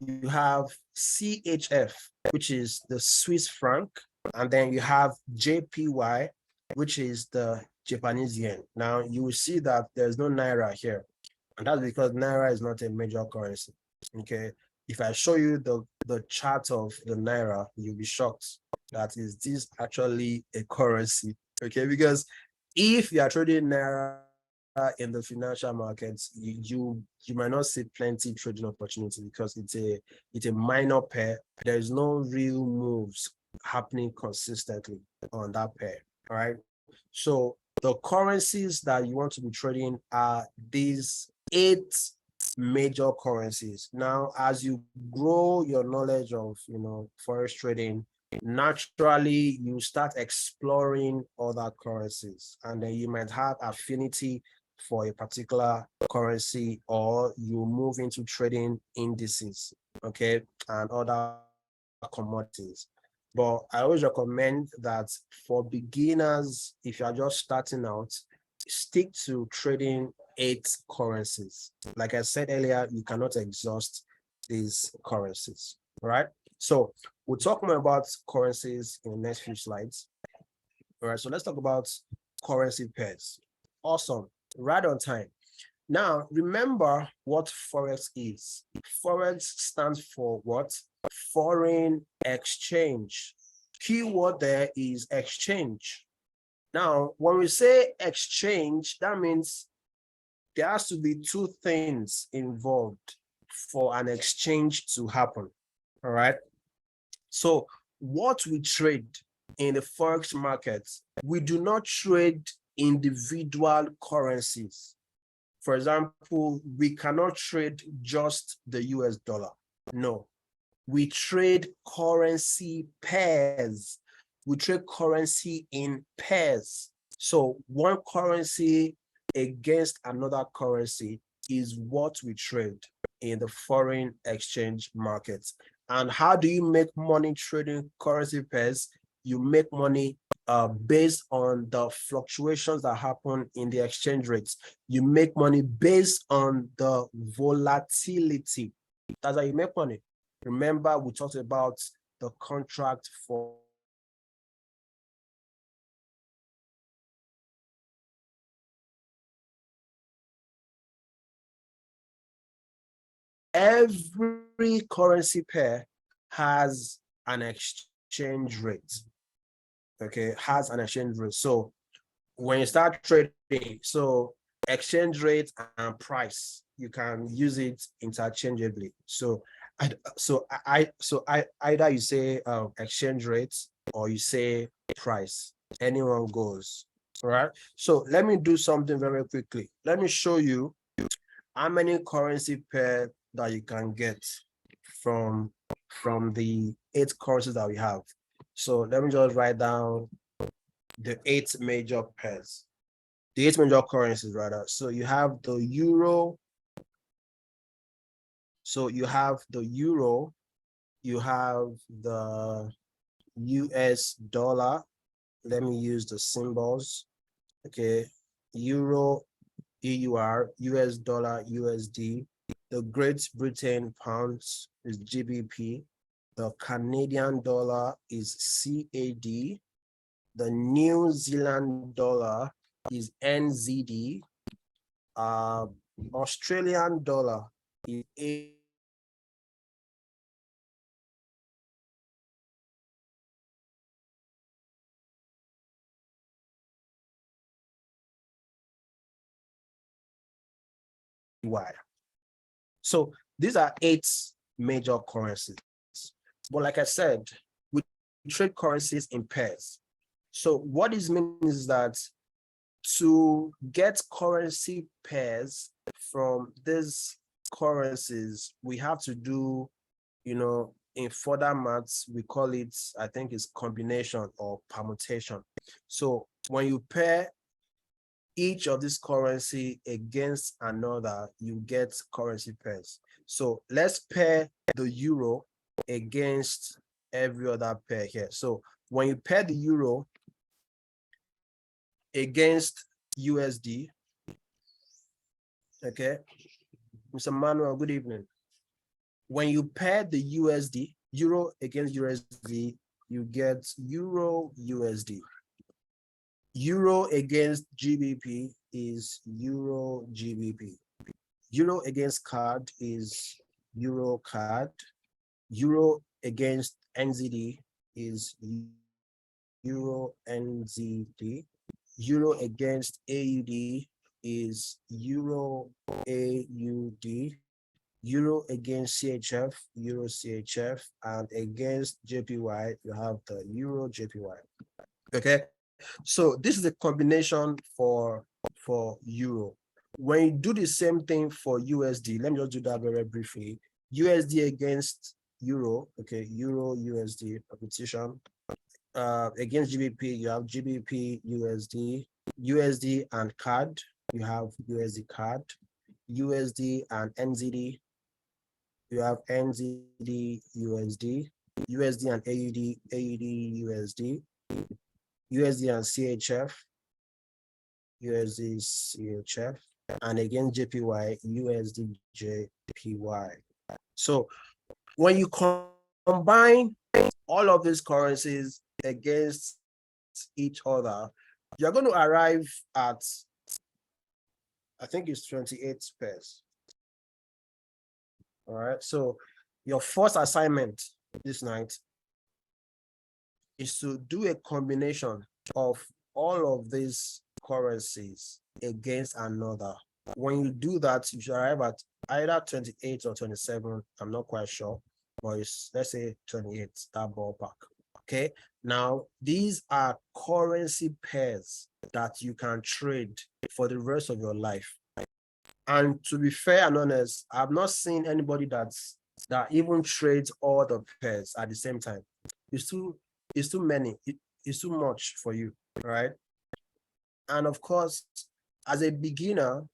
You have CHF, which is the Swiss franc, and then you have JPY, which is the Japanese yen. Now you will see that there's no Naira here, and that's because Naira is not a major currency. Okay, if I show you the chart of the Naira, you'll be shocked that is this actually a currency. Okay, because if you are trading Naira in the financial markets, you might not see plenty trading opportunity because it's a minor pair. There is no real moves happening consistently on that pair. All right. So the currencies that you want to be trading are these 8 major currencies. Now, as you grow your knowledge of forex trading, naturally you start exploring other currencies, and then you might have affinity for a particular currency, or you move into trading indices, okay, and other commodities. But I always recommend that for beginners, if you are just starting out, stick to trading 8 currencies. Like I said earlier, you cannot exhaust these currencies, right? So we'll talk more about currencies in the next few slides. All right, so let's talk about currency pairs. Awesome, right on time. Now, remember what Forex is. Forex stands for what? Foreign exchange. Keyword there is exchange. Now, when we say exchange, that means there has to be two things involved for an exchange to happen. All right. So what we trade in the Forex market, we do not trade individual currencies. For example, we cannot trade just the US dollar. No, we trade currency pairs. We trade currency in pairs. So one currency against another currency is what we trade in the foreign exchange markets. And how do you make money trading currency pairs? You make money based on the fluctuations that happen in the exchange rates. You make money based on the volatility. That's how you make money. Remember, we talked about the contract for every currency pair has an exchange rate. Okay, has an exchange rate. So when you start trading, so exchange rate and price, you can use it interchangeably. So either you say exchange rates or you say price. Anyone goes. All right. So let me do something very quickly. Let me show you how many currency pair that you can get from the 8 currencies that we have. So let me just write down the 8 major pairs, the 8 major currencies rather. So you have the euro. So you have the euro, you have the US dollar. Let me use the symbols. Okay, euro, EUR, US dollar, USD. The Great Britain pounds is GBP. The Canadian dollar is CAD. The New Zealand dollar is NZD. Australian dollar is AY. So these are 8 major currencies. But like I said, we trade currencies in pairs. So what this means is that to get currency pairs from these currencies, we have to do, in further maths, we call it, I think it's combination or permutation. So when you pair each of this currency against another, you get currency pairs. So let's pair the euro against every other pair here. So when you pair the euro against USD, okay, Mr. Manuel, good evening. When you pair the USD, euro against USD, you get euro USD. Euro against GBP is euro GBP. Euro against CAD is euro CAD. Euro against NZD is euro NZD. Euro against AUD is euro AUD. Euro against CHF, euro CHF, and against JPY, you have the euro JPY. Okay, so this is a combination for euro. When you do the same thing for USD, let me just do that very briefly. USD against euro, okay, euro USD repetition. Against GBP, you have GBP USD, USD and CAD, you have USD CAD, USD and NZD, you have NZD USD, USD and AUD, AUD USD, USD and CHF, USD CHF, and again JPY, USD JPY. So when you combine all of these currencies against each other, you're going to arrive at, I think it's 28 pairs. All right. So your first assignment this night is to do a combination of all of these currencies against another. when you do that, you should arrive at either 28 or 27. I'm not quite sure, but it's, let's say 28, that ballpark. Okay. Now, these are currency pairs that you can trade for the rest of your life. And to be fair and honest, I've not seen anybody that even trades all the pairs at the same time. It's too many. It's too much for you, right? And of course, as a beginner,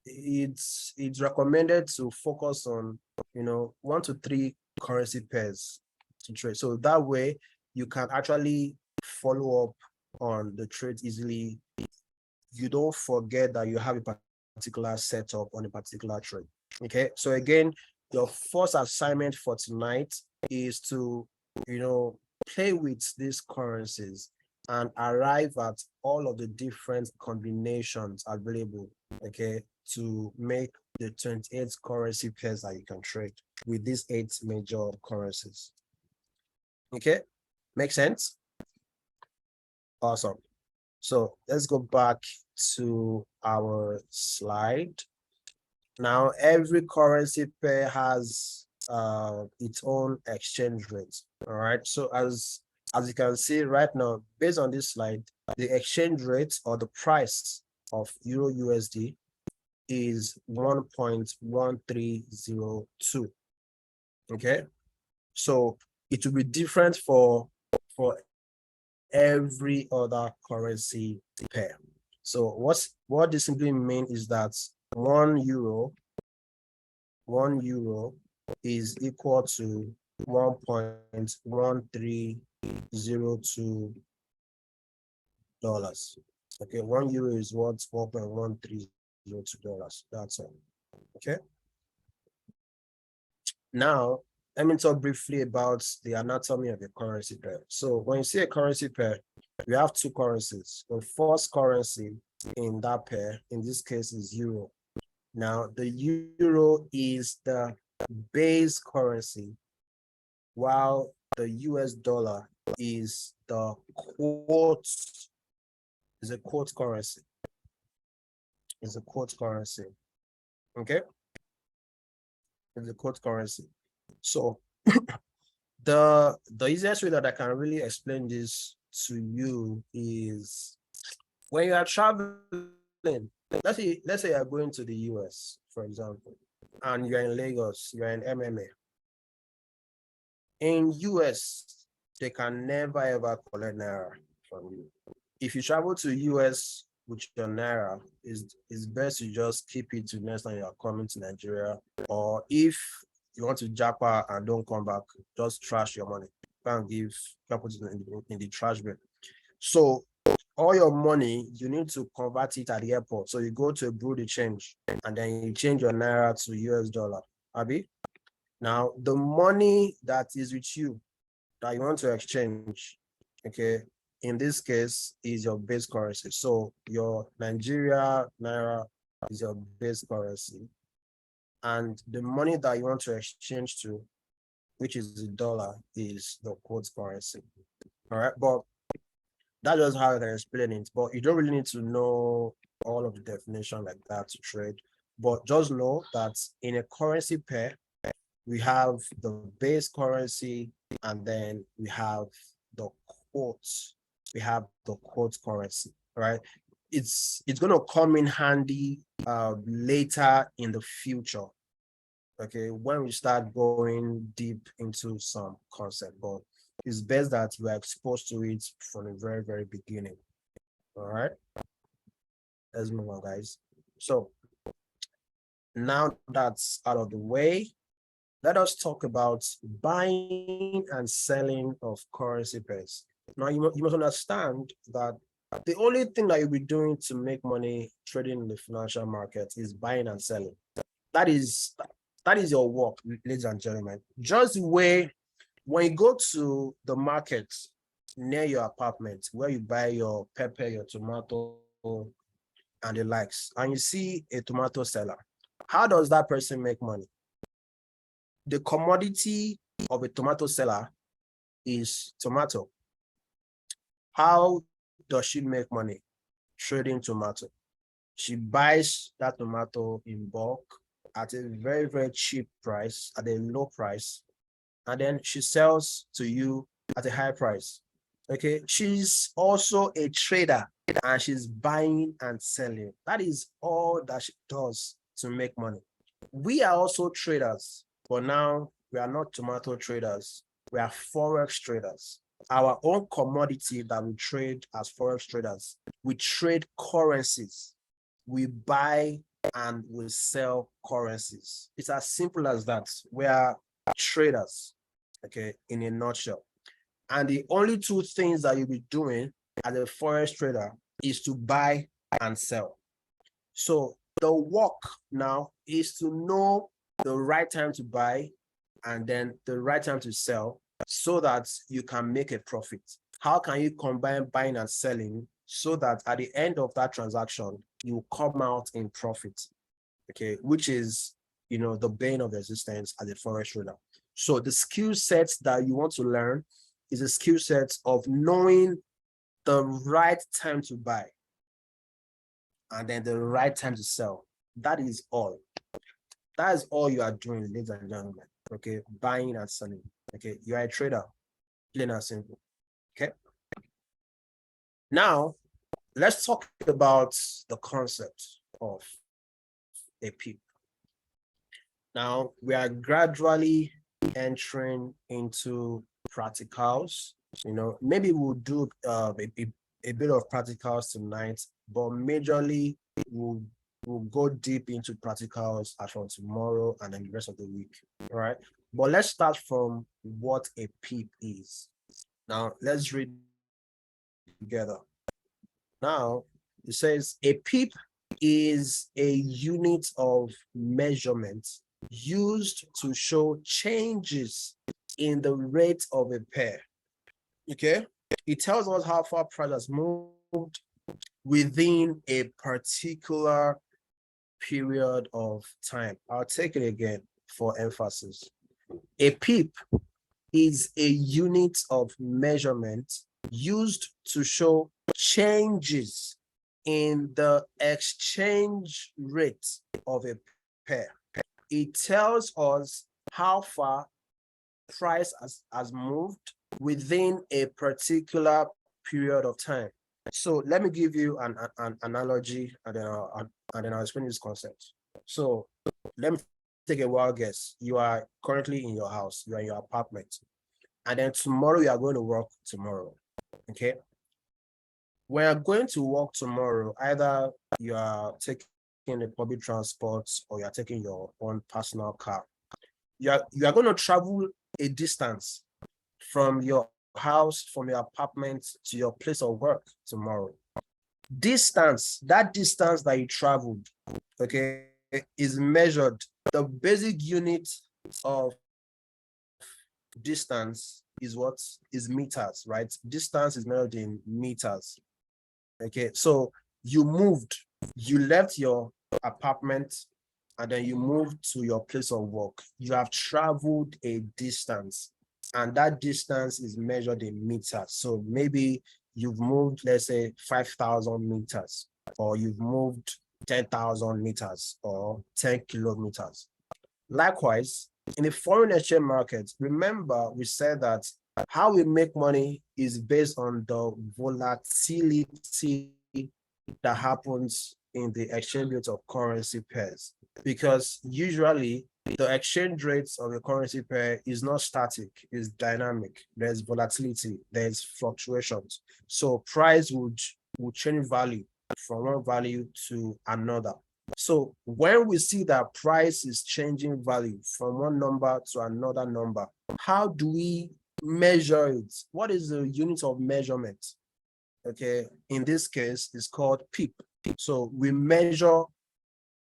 it's recommended to focus on 1 to 3 currency pairs to trade. So that way you can actually follow up on the trade easily. You don't forget that you have a particular setup on a particular trade. Okay. So again, your first assignment for tonight is to play with these currencies and arrive at all of the different combinations available, okay, to make the 28 currency pairs that you can trade with these 8 major currencies. Okay, make sense? Awesome. So let's go back to our slide. Now, every currency pair has its own exchange rate. All right. So as you can see right now, based on this slide, the exchange rate or the price of Euro USD is 1.1302. Okay. So it will be different for every other currency pair. So what this simply means is that 1 euro is equal to 1.1302 dollars. Okay, 1 euro is worth $1.1302. That's all. Okay. Now, let me talk briefly about the anatomy of a currency pair. So when you see a currency pair, we have 2 currencies. The first currency in that pair, in this case, is euro. Now, the euro is the base currency, while the US dollar is the quote currency. It's a quote currency. Okay? It's a quote currency. So the easiest way that I can really explain this to you is when you are traveling, let's say you're going to the US, for example, and you're in Lagos, you're in MMA. In US, they can never ever collect Naira from you. If you travel to US with your Naira, it's best to just keep it to next time you're coming to Nigeria. Or if you want to japa and don't come back, just trash your money. Can't put it in the trash bin. So all your money, you need to convert it at the airport. So you go to a bureau de change and then you change your Naira to US dollar. Abi? Now, the money that is with you that you want to exchange, okay, in this case is your base currency. So your Nigeria Naira is your base currency. And the money that you want to exchange to, which is the dollar, is the quote currency. All right, but that's just how I can explain it. But you don't really need to know all of the definition like that to trade. But just know that in a currency pair, we have the base currency and then we have the quotes. We have the quote currency, right? It's going to come in handy later in the future. Okay, when we start going deep into some concept, but it's best that you are exposed to it from the very, very beginning. All right, let's move on, guys. So now that's out of the way, let us talk about buying and selling of currency pairs. Now, you must understand that the only thing that you'll be doing to make money trading in the financial market is buying and selling. That is your work, ladies and gentlemen. Just the way when you go to the market near your apartment where you buy your pepper, your tomato, and the likes, and you see a tomato seller, how does that person make money? The commodity of a tomato seller is tomato. How does she make money? Trading tomato. She buys that tomato in bulk at a very, very cheap price, at a low price, and then she sells to you at a high price. Okay, she's also a trader and she's buying and selling. That is all that she does to make money. We are also traders, but now we are not tomato traders. We are Forex traders. Our own commodity that we trade as Forex traders, we trade currencies. We buy and we sell currencies. It's as simple as that. We are traders, okay, in a nutshell. And the only two things that you'll be doing as a Forex trader is to buy and sell. So the work now is to know the right time to buy and then the right time to sell so that you can make a profit. How can you combine buying and selling so that at the end of that transaction, you come out in profit, okay, which is, the bane of existence as a Forex trader. So the skill sets that you want to learn is a skill set of knowing the right time to buy and then the right time to sell. That is all. That is all you are doing, ladies and gentlemen. Okay, buying and selling. Okay, you are a trader, plain and simple. Okay. Now, let's talk about the concept of a PIP. Now, we are gradually entering into practicals. Maybe we'll do a bit of practicals tonight, but majorly we'll go deep into practicals as from tomorrow and then the rest of the week. All right. But let's start from what a PIP is. Now, let's read together. Now, it says a PIP is a unit of measurement used to show changes in the rate of a pair. Okay, it tells us how far price has moved within a particular period of time. I'll take it again for emphasis. A PIP is a unit of measurement used to show changes in the exchange rate of a pair. It tells us how far price has moved within a particular period of time. So let me give you an analogy and then I'll explain this concept. So let me take a wild guess. You are currently in your house, you are in your apartment, and then tomorrow you are going to work tomorrow. Okay. When you're going to work tomorrow, either you are taking the public transport or you're taking your own personal car. You are going to travel a distance from your house, from your apartment to your place of work tomorrow. That distance that you traveled, okay, is measured. The basic unit of distance is what is meters, right? Distance is measured in meters. Okay, so you left your apartment and then you moved to your place of work. You have traveled a distance and that distance is measured in meters. So maybe you've moved, let's say 5,000 meters, or you've moved 10,000 meters or 10 kilometers. Likewise, in the foreign exchange market, remember we said that how we make money is based on the volatility that happens in the exchange rate of currency pairs, because usually the exchange rates of a currency pair is not static, it's dynamic. There's volatility, there's fluctuations. So price would change value from one value to another. So when we see that price is changing value from one number to another number, how do we measure it? What is the unit of measurement? Okay, in this case, it's called PIP. So we measure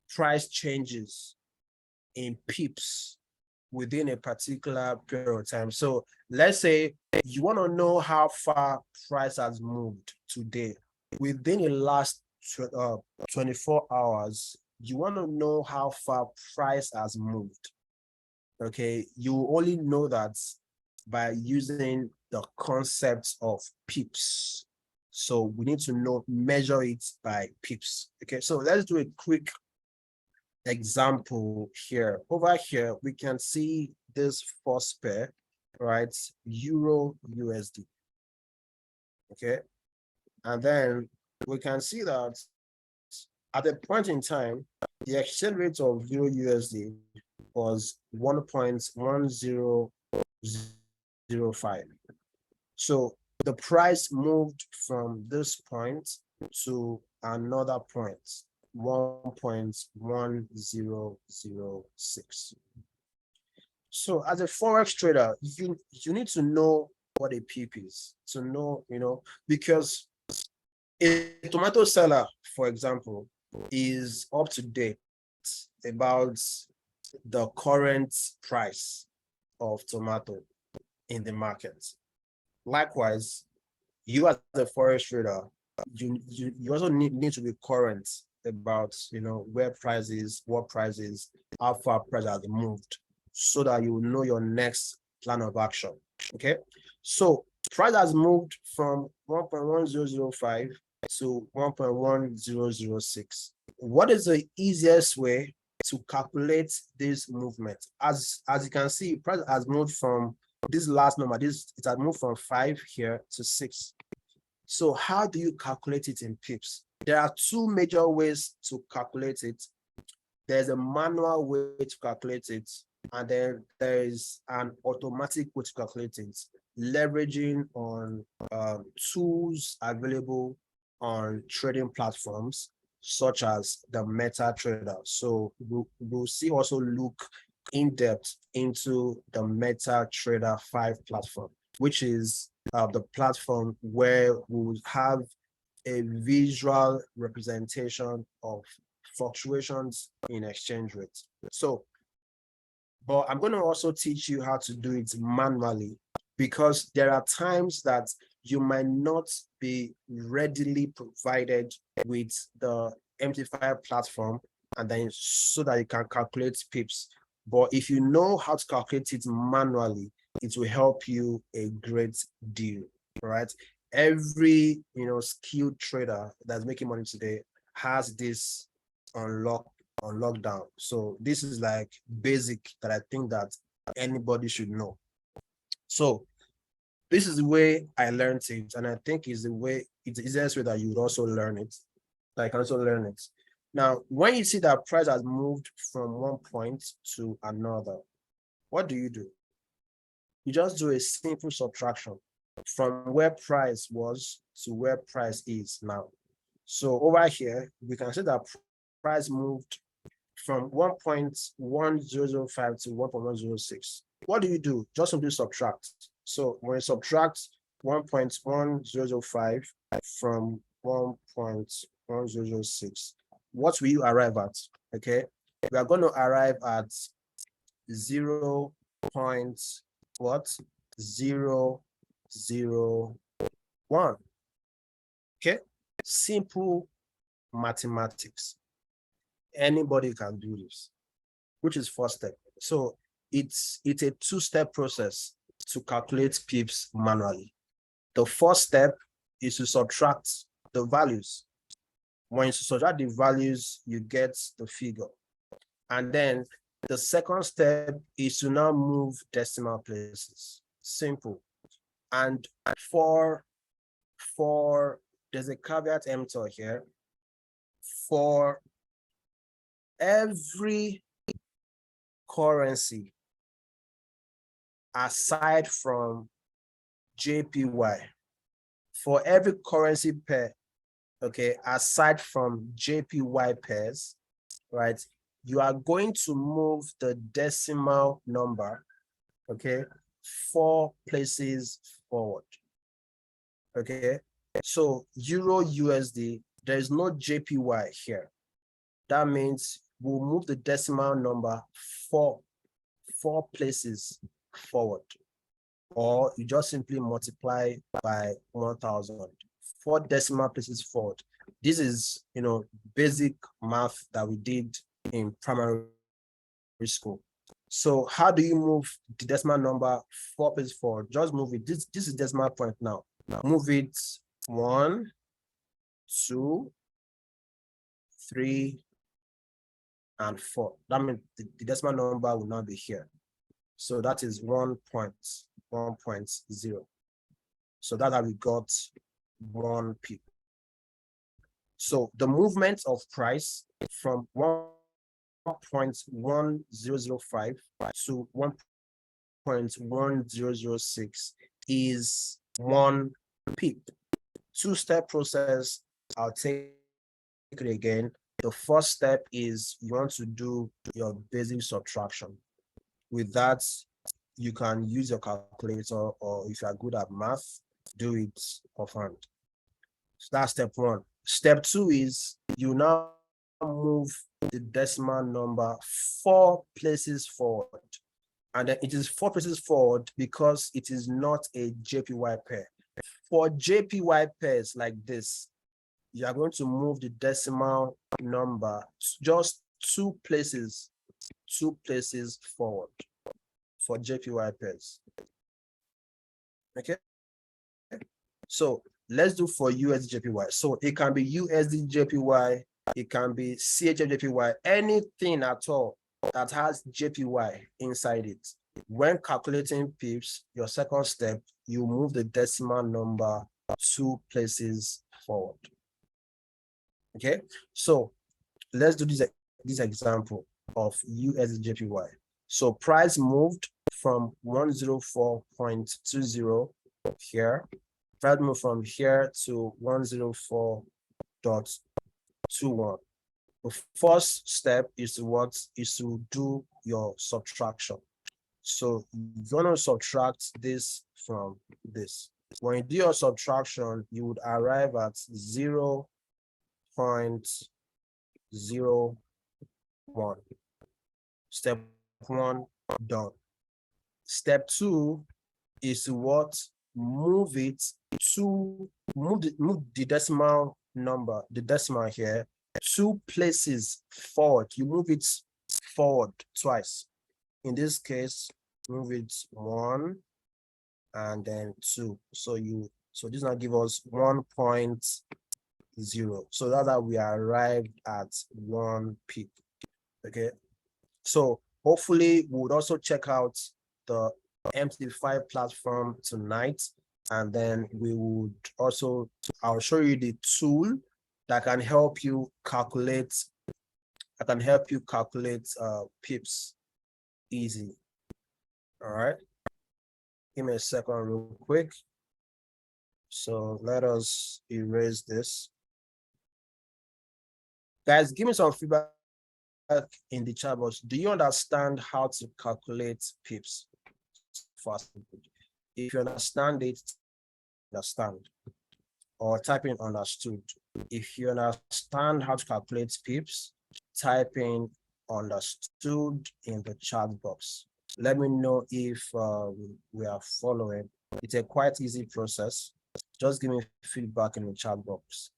price changes in pips within a particular period of time. So let's say you want to know how far price has moved today. Within the last 24 hours, you want to know how far price has moved. Okay, you only know that by using the concept of pips. So we need to measure it by pips. Okay, so let's do a quick example here. Over here, we can see this first pair, right? Euro USD. Okay, and then we can see that at a point in time, the exchange rate of Euro USD was 1.1005. So the price moved from this point to another point, 1.1006. So as a Forex trader, you need to know what a pip is, to know, because a tomato seller, for example, is up to date about the current price of tomato in the market. Likewise, you as a Forex trader, you also need to be current about where prices, what prices, how far prices have moved, so that you will know your next plan of action. Okay, so price has moved from 1.1005 to 1.1006. What is the easiest way to calculate this movement? As you can see, price has moved from this last number, it has moved from 5 here to 6. So how do you calculate it in pips? There are two major ways to calculate it. There's a manual way to calculate it, and then there is an automatic way to calculate it, leveraging on tools available on trading platforms such as the MetaTrader. So we'll see also look in depth into the MetaTrader 5 platform, which is the platform where we will have a visual representation of fluctuations in exchange rates. So, but I'm going to also teach you how to do it manually, because there are times that you might not be readily provided with the MT5 platform, and then so that you can calculate pips. But if you know how to calculate it manually, it will help you a great deal, right? Every skilled trader that's making money today has this on lockdown. So this is like basic that I think that anybody should know. So this is the way I learned it, and I think it's the easiest way that you would also learn it. Now, when you see that price has moved from one point to another, what do? You just do a simple subtraction from where price was to where price is now. So over here, we can see that price moved from 1.1005 to 1.106. What do? Just simply subtract. So when you subtract 1.1005 from 1.1006, what will you arrive at? Okay, we are going to arrive at 0. What? 0.001. Okay, simple mathematics. Anybody can do this, which is first step. So it's a two-step process to calculate pips manually. The first step is to subtract the values. When you subtract the values, you get the figure. And then the second step is to now move decimal places. Simple. And for there's a caveat emptor here. For every currency aside from JPY, for every currency pair, okay, aside from JPY pairs, right, you are going to move the decimal number, okay, 4 places forward. Okay, so Euro USD, there is no JPY here. That means we'll move the decimal number 4 places forward, or you just simply multiply by 1000. 4 decimal places forward. This is basic math that we did in primary school. So how do you move the decimal number 4 places forward? Just move it. This is decimal point now. Move it 1, 2, 3, and 4. That means the decimal number will not be here. So that is 1.0. So that's how we got 1 pip. So the movement of price from 1.1005 to 1.1006 is 1 pip. Two-step process. I'll take it again. The first step is you want to do your basic subtraction. With that, you can use your calculator, or if you are good at math, do it offhand. So that's step 1. Step 2 is you now move the decimal number 4 places forward. And then it is 4 places forward because it is not a JPY pair. For JPY pairs like this, you are going to move the decimal number just 2 places forward for JPY pairs. Okay. So let's do for USD JPY. So it can be USD JPY, it can be CHF JPY, anything at all that has JPY inside it. When calculating pips, your second step, you move the decimal number 2 places forward. Okay, so let's do this example of USD JPY. So price moved from 104.20 here. Price moved from here to 104.21. The first step is to do your subtraction. So you're going to subtract this from this. When you do your subtraction, you would arrive at 0.01. Step 1 done. Step 2 is to move the decimal number, the decimal here, 2 places forward. You move it forward twice. In this case, move it 1 and then 2. So this now give us 1.0. So that's how we arrived at 1 pip. Okay. So hopefully we would also check out the MT5 platform tonight, and then we would also, I'll show you the tool that can help you calculate, pips easy. All right. Give me a second real quick. So let us erase this. Guys, give me some feedback in the chat box. Do you understand how to calculate pips? Fast. If you understand it, understand. Or type in understood. If you understand how to calculate pips, type in understood in the chat box. Let me know if we are following. It's a quite easy process. Just give me feedback in the chat box.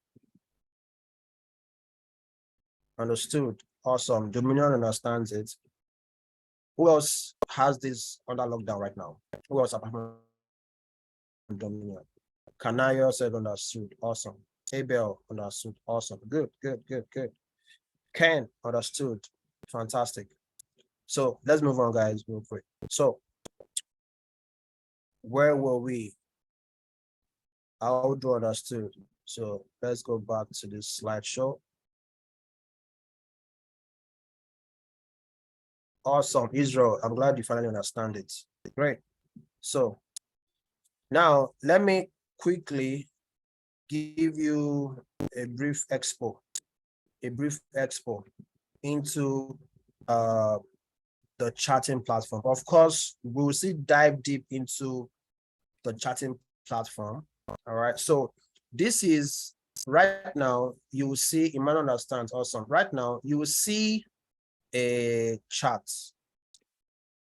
Understood. Awesome. Dominion understands it. Who else has this under lockdown right now? Who else apart from Dominion? Kanayo said understood. Awesome. Abel understood. Awesome. Good. Ken understood. Fantastic. So let's move on, guys, real quick. So where were we? How do understood? So let's go back to this slideshow. Awesome, Israel. I'm glad you finally understand it. Great. So now let me quickly give you a brief expo into the chatting platform. Of course, we'll dive deep into the chatting platform. All right. So this is right now, you will see, Emmanuel understands. Awesome. Right now, you will see a chat,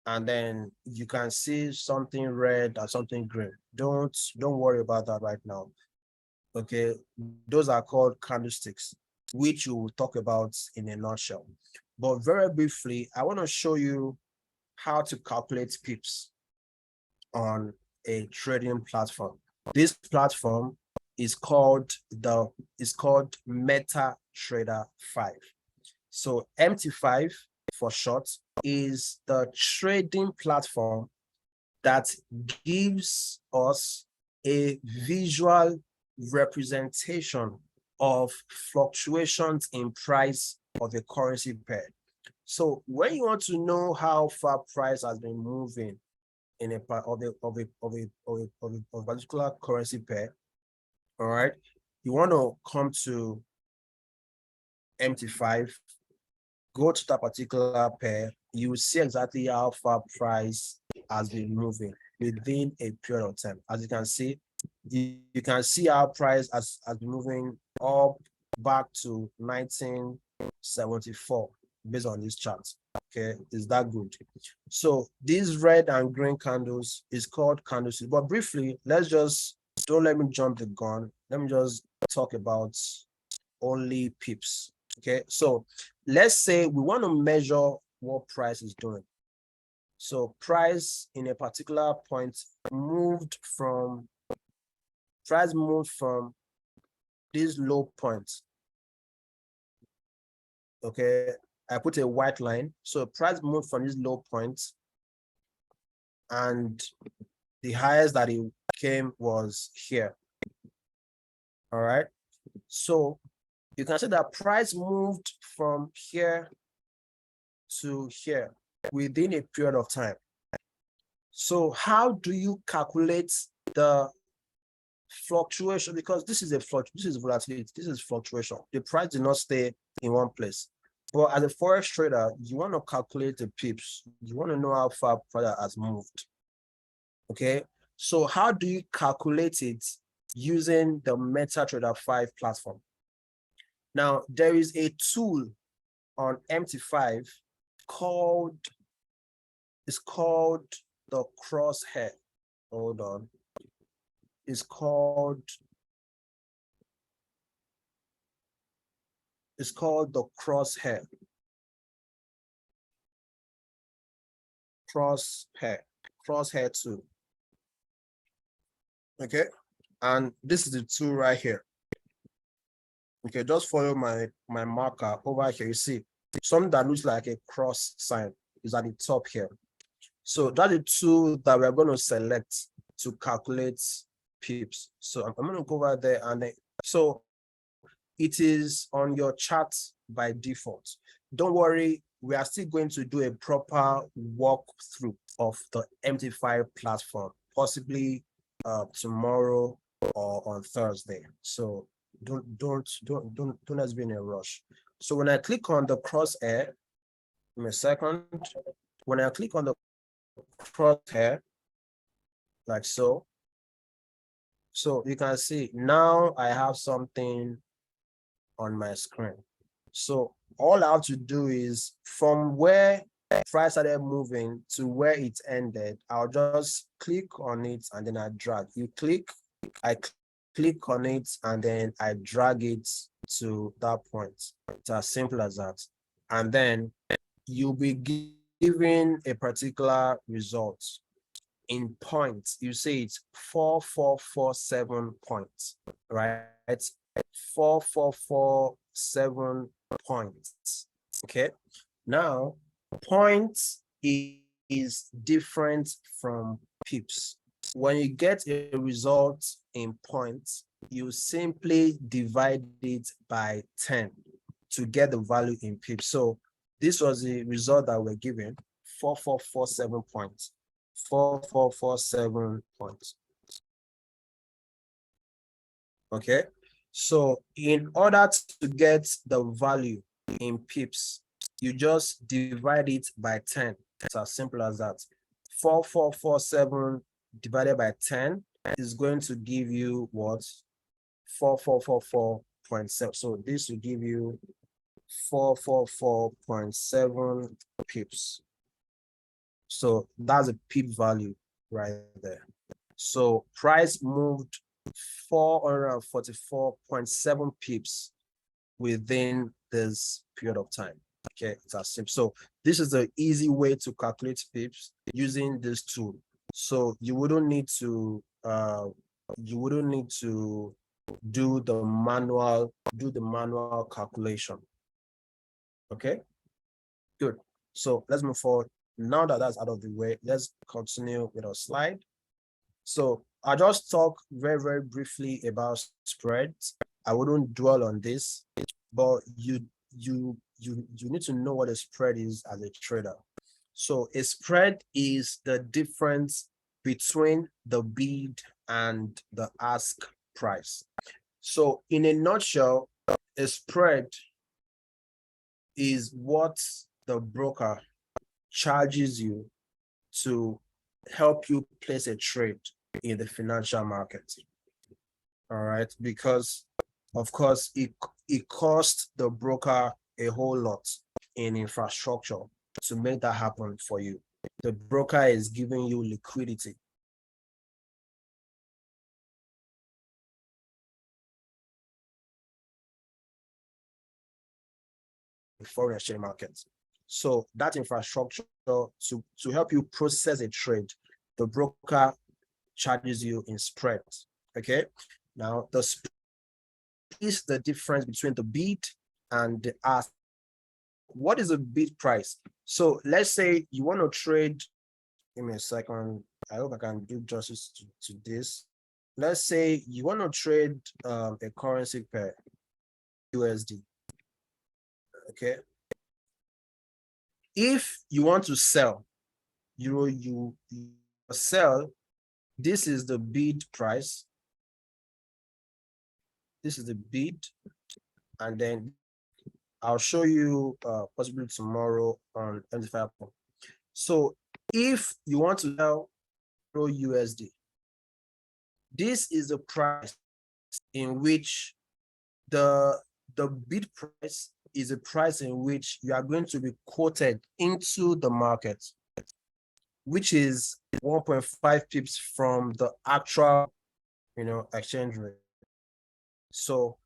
and then you can see something red or something green. Don't worry about that right now. Okay, those are called candlesticks, which we will talk about in a nutshell. But very briefly, I want to show you how to calculate pips on a trading platform. This platform is called MetaTrader 5. So MT5 for short is the trading platform that gives us a visual representation of fluctuations in price of a currency pair. So when you want to know how far price has been moving in a part of a particular currency pair, all right, you want to come to MT5, go to that particular pair, you will see exactly how far price has been moving within a period of time. As you can see, you can see how price has been moving up back to 1974 based on this chart. Okay, is that good? So these red and green candles is called candlestick. But briefly, don't let me jump the gun. Let me just talk about only pips. Okay, so let's say we want to measure what price is doing. So price in a particular point moved from this low point. Okay, I put a white line. So price moved from this low point, and the highest that it came was here. All right, so you can see that price moved from here to here within a period of time. So how do you calculate the fluctuation? Because this is volatility, this is fluctuation. The price did not stay in one place. But as a forex trader, you want to calculate the pips. You want to know how far price has moved. Okay, so how do you calculate it using the MetaTrader 5 platform? Now, there is a tool on MT5 called the crosshair. Hold on. It's called the crosshair. Crosshair tool. Okay, and this is the tool right here. Okay, just follow my marker over here. You see something that looks like a cross sign is at the top here. So that's the tool that we're going to select to calculate pips. So I'm going to go over there, and so it is on your chart by default. Don't worry, we are still going to do a proper walkthrough of the MT5 platform, possibly tomorrow or on Thursday. So don't let's be in a rush. So when I click on the crosshair, in a second, when I click on the crosshair, like so, you can see now I have something on my screen. So all I have to do is from where price started moving to where it ended, I'll just click on it and then I drag. I click on it and then I drag it to that point. It's as simple as that. And then you'll be given a particular result in points. You say it's 4447 points, right? 4447 points. Okay, now points is different from pips. When you get a result in points, you simply divide it by 10 to get the value in pips. So this was the result that we're given, 4447 points. 4447 points. Okay, so in order to get the value in pips, you just divide it by 10. It's as simple as that. 4447 divided by 10 is going to give you what? 4444.7. So this will give you 444.7 pips. So that's a pip value right there. So price moved 444.7 pips within this period of time. Okay, it's as simple. So this is the easy way to calculate pips using this tool. So you wouldn't need to do the manual calculation. Okay, good. So let's move forward. Now that that's out of the way, let's continue with our slide. So I'll just talk very, very briefly about spreads. I wouldn't dwell on this, but you need to know what a spread is as a trader. So a spread is the difference between the bid and the ask price. So in a nutshell, a spread is what the broker charges you to help you place a trade in the financial market. All right, because of course it costs the broker a whole lot in infrastructure to make that happen for you. The broker is giving you liquidity. Foreign exchange markets. So that infrastructure to help you process a trade, the broker charges you in spread. Okay. Now the spread is the difference between the bid and the ask. What is a bid price? So let's say you want to trade. Give me a second. I hope I can do justice to this. Let's say you want to trade a currency pair, USD. Okay. If you want to sell, you sell, this is the bid price. This is the bid, and then I'll show you possibly tomorrow on MT5. So if you want to sell USD, this is the price in which the bid price is a price in which you are going to be quoted into the market, which is 1.5 pips from the actual, exchange rate. So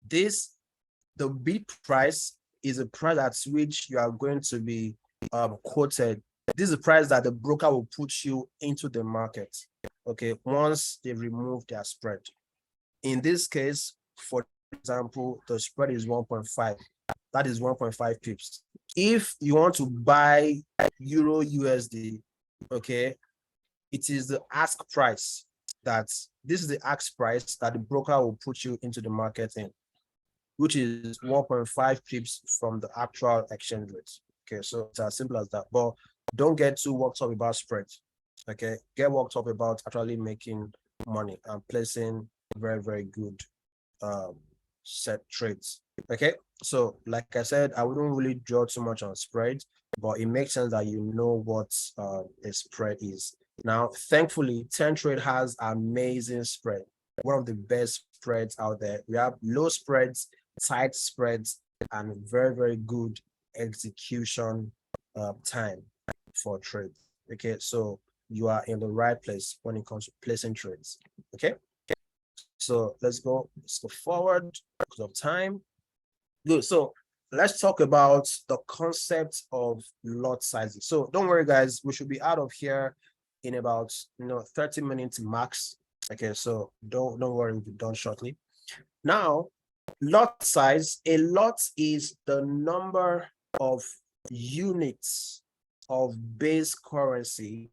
the bid price is a price at which you are going to be quoted. This is the price that the broker will put you into the market, okay, once they remove their spread. In this case, for example, the spread is 1.5. That is 1.5 pips. If you want to buy Euro USD, okay, it is the ask price this is the ask price that the broker will put you into the market in, which is 1.5 pips from the actual exchange rate. Okay, so it's as simple as that. But don't get too worked up about spreads. Okay, get worked up about actually making money and placing very, very good set trades. Okay, so like I said, I wouldn't really draw too much on spreads, but it makes sense that you know what a spread is. Now, thankfully, 10 Trade has amazing spread, one of the best spreads out there. We have low spreads, tight spreads, and very, very good execution time for trades. Okay, so you are in the right place when it comes to placing trades. Okay, so let's go forward because of time. Good. So let's talk about the concept of lot sizes. So don't worry, guys, we should be out of here in about 30 minutes max. Okay, so don't worry, we'll be done shortly. Now, lot size, a lot is the number of units of base currency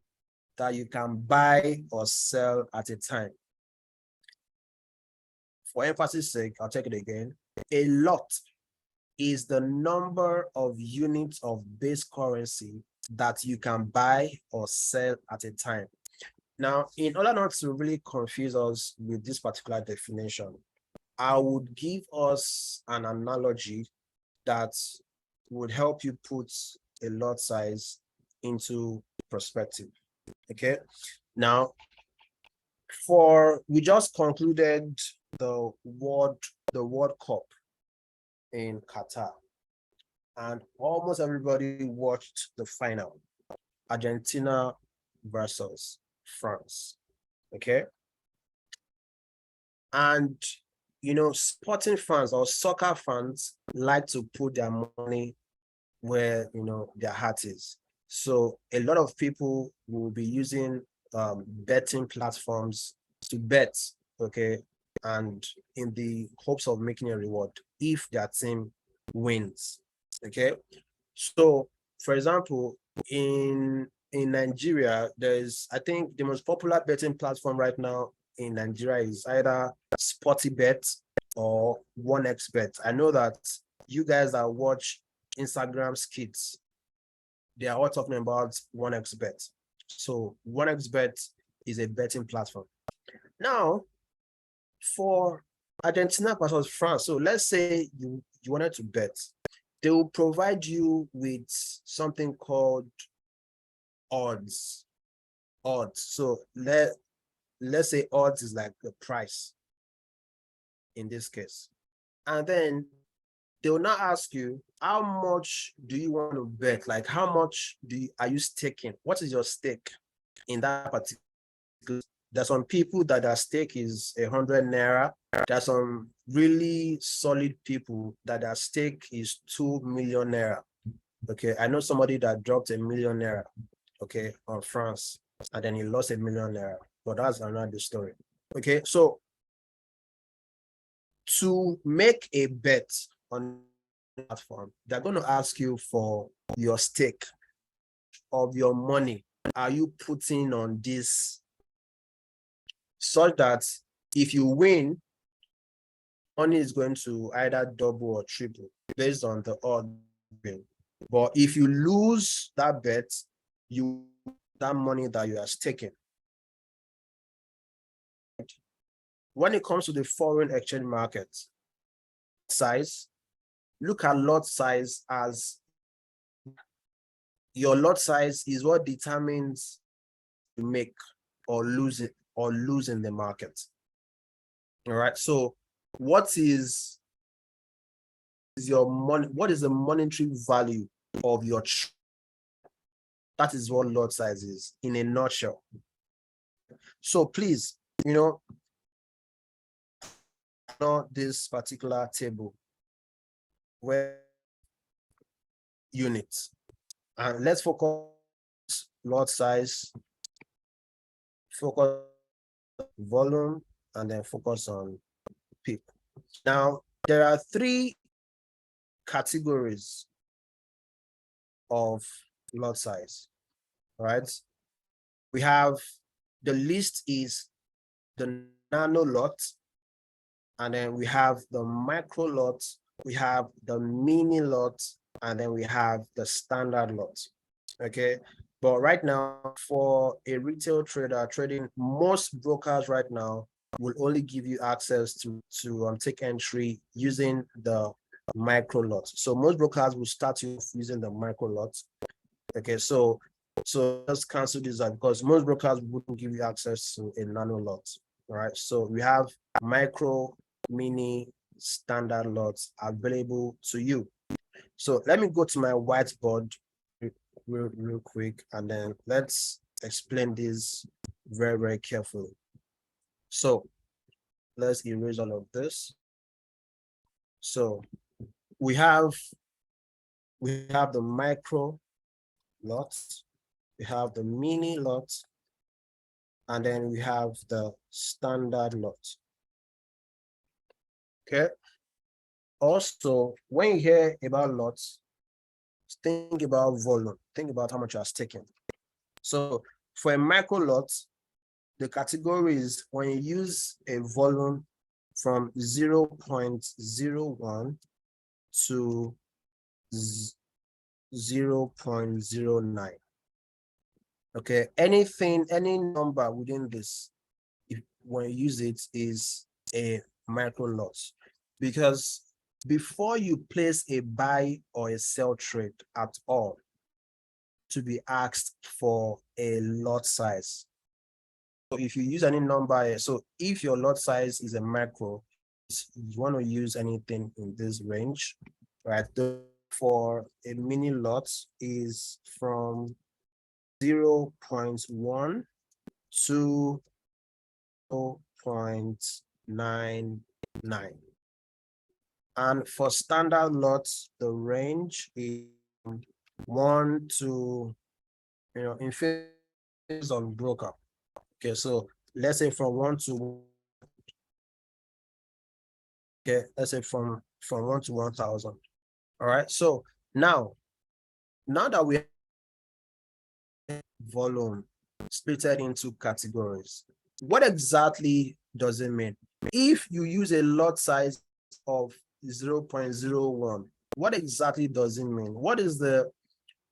that you can buy or sell at a time. For emphasis sake, I'll take it again. A lot is the number of units of base currency that you can buy or sell at a time. Now, in order not to really confuse us with this particular definition, I would give us an analogy that would help you put a lot size into perspective. Okay. Now, we just concluded the World Cup in Qatar, and almost everybody watched the final, Argentina versus France. Okay. And sporting fans or soccer fans like to put their money where their heart is. So a lot of people will be using betting platforms to bet, okay, and in the hopes of making a reward if their team wins. Okay. So, for example, in Nigeria, there's, I think the most popular betting platform right now in Nigeria is either SportyBet or 1xBet. I know that you guys that watch Instagram skits, they are all talking about 1xBet. So 1xBet is a betting platform. Now, for Argentina versus France, so let's say you wanted to bet, they will provide you with something called odds. Odds. So let's say odds is like the price in this case. And then they will not ask you, how much do you want to bet? Like how much are you staking? What is your stake in that particular? There's some people that their stake is 100 naira. There's some really solid people that their stake is 2 million naira. Okay, I know somebody that dropped 1 million naira, okay, on France, and then he lost 1 million naira. But that's another story. Okay, so to make a bet on the platform, they're going to ask you for your stake of your money. Are you putting on this, such that if you win, money is going to either double or triple based on the odds. But if you lose that bet, that money that you are staking. When it comes to the foreign exchange market size, look at lot size as your lot size is what determines you make or lose it or lose in the market. All right. So what is your money? What is the monetary value of your trade? That is what lot size is in a nutshell. So please, this particular table where units, and let's focus lot size, focus volume, and then focus on people. Now, there are 3 categories of lot size, right? We have, the list is the nano lot, and then we have the micro lot, we have the mini lot, and then we have the standard lot. Okay, but right now, for a retail trader trading, most brokers right now will only give you access to take entry using the micro lot. So most brokers will start you using the micro lot. Okay, so let's cancel this out because most brokers wouldn't give you access to a nano lot. All right, so we have micro, mini, standard lots available to you. So let me go to my whiteboard real quick, and then let's explain this very, very carefully. So let's erase all of this. So we have the micro lots, we have the mini lots, and then we have the standard lot. Okay. Also, when you hear about lots, think about volume. Think about how much you are staking. So for a micro lot, the category is when you use a volume from 0.01 to 0.09. Okay, any number within this, when you use it, is a micro lot, because before you place a buy or a sell trade at all, to be asked for a lot size. So if you use any number, so if your lot size is a macro, you want to use anything in this range, right? For a mini lot is from 0.1 to 0.99. And for standard lots, the range is 1 to, in phase on broker. Okay, so let's say from 1 to Okay, let's say from 1 to 1,000. All right. So now that we have volume splitted into categories, what exactly does it mean? If you use a lot size of 0.01, what exactly does it mean? What is the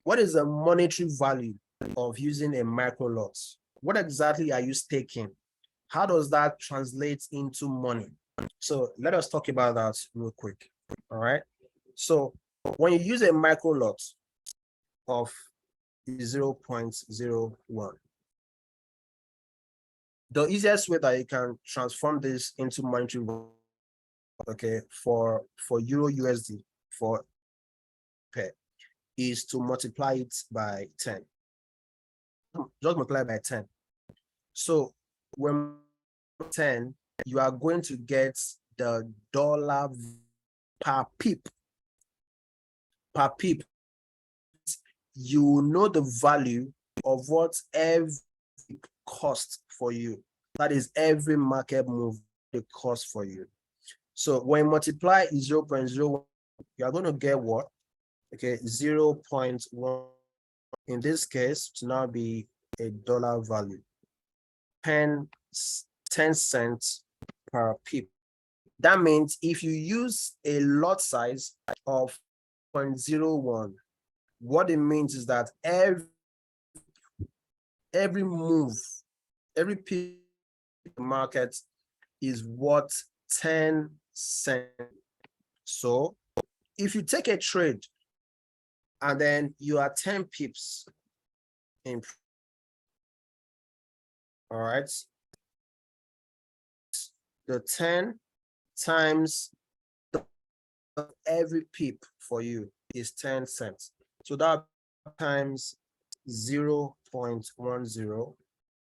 monetary value of using a micro lot? What exactly are you staking? How does that translate into money? So let us talk about that real quick. All right. So when you use a micro lot of 0.01, the easiest way that you can transform this into monetary value, okay, for Euro USD for pair is to multiply it by 10. Just multiply by 10. So when 10, you are going to get the dollar per pip. Per pip, you know the value of what every cost for you. That is every market move the cost for you. So when you multiply 0.01, you are going to get what? Okay, 0.1. In this case, to now be a dollar value. 10 cents per pip. That means if you use a lot size of 0.01, what it means is that every move, every pip market is worth 10 cents. So if you take a trade and then you are 10 pips in, all right, the 10 times every pip for you is 10 cents. So that times 0.10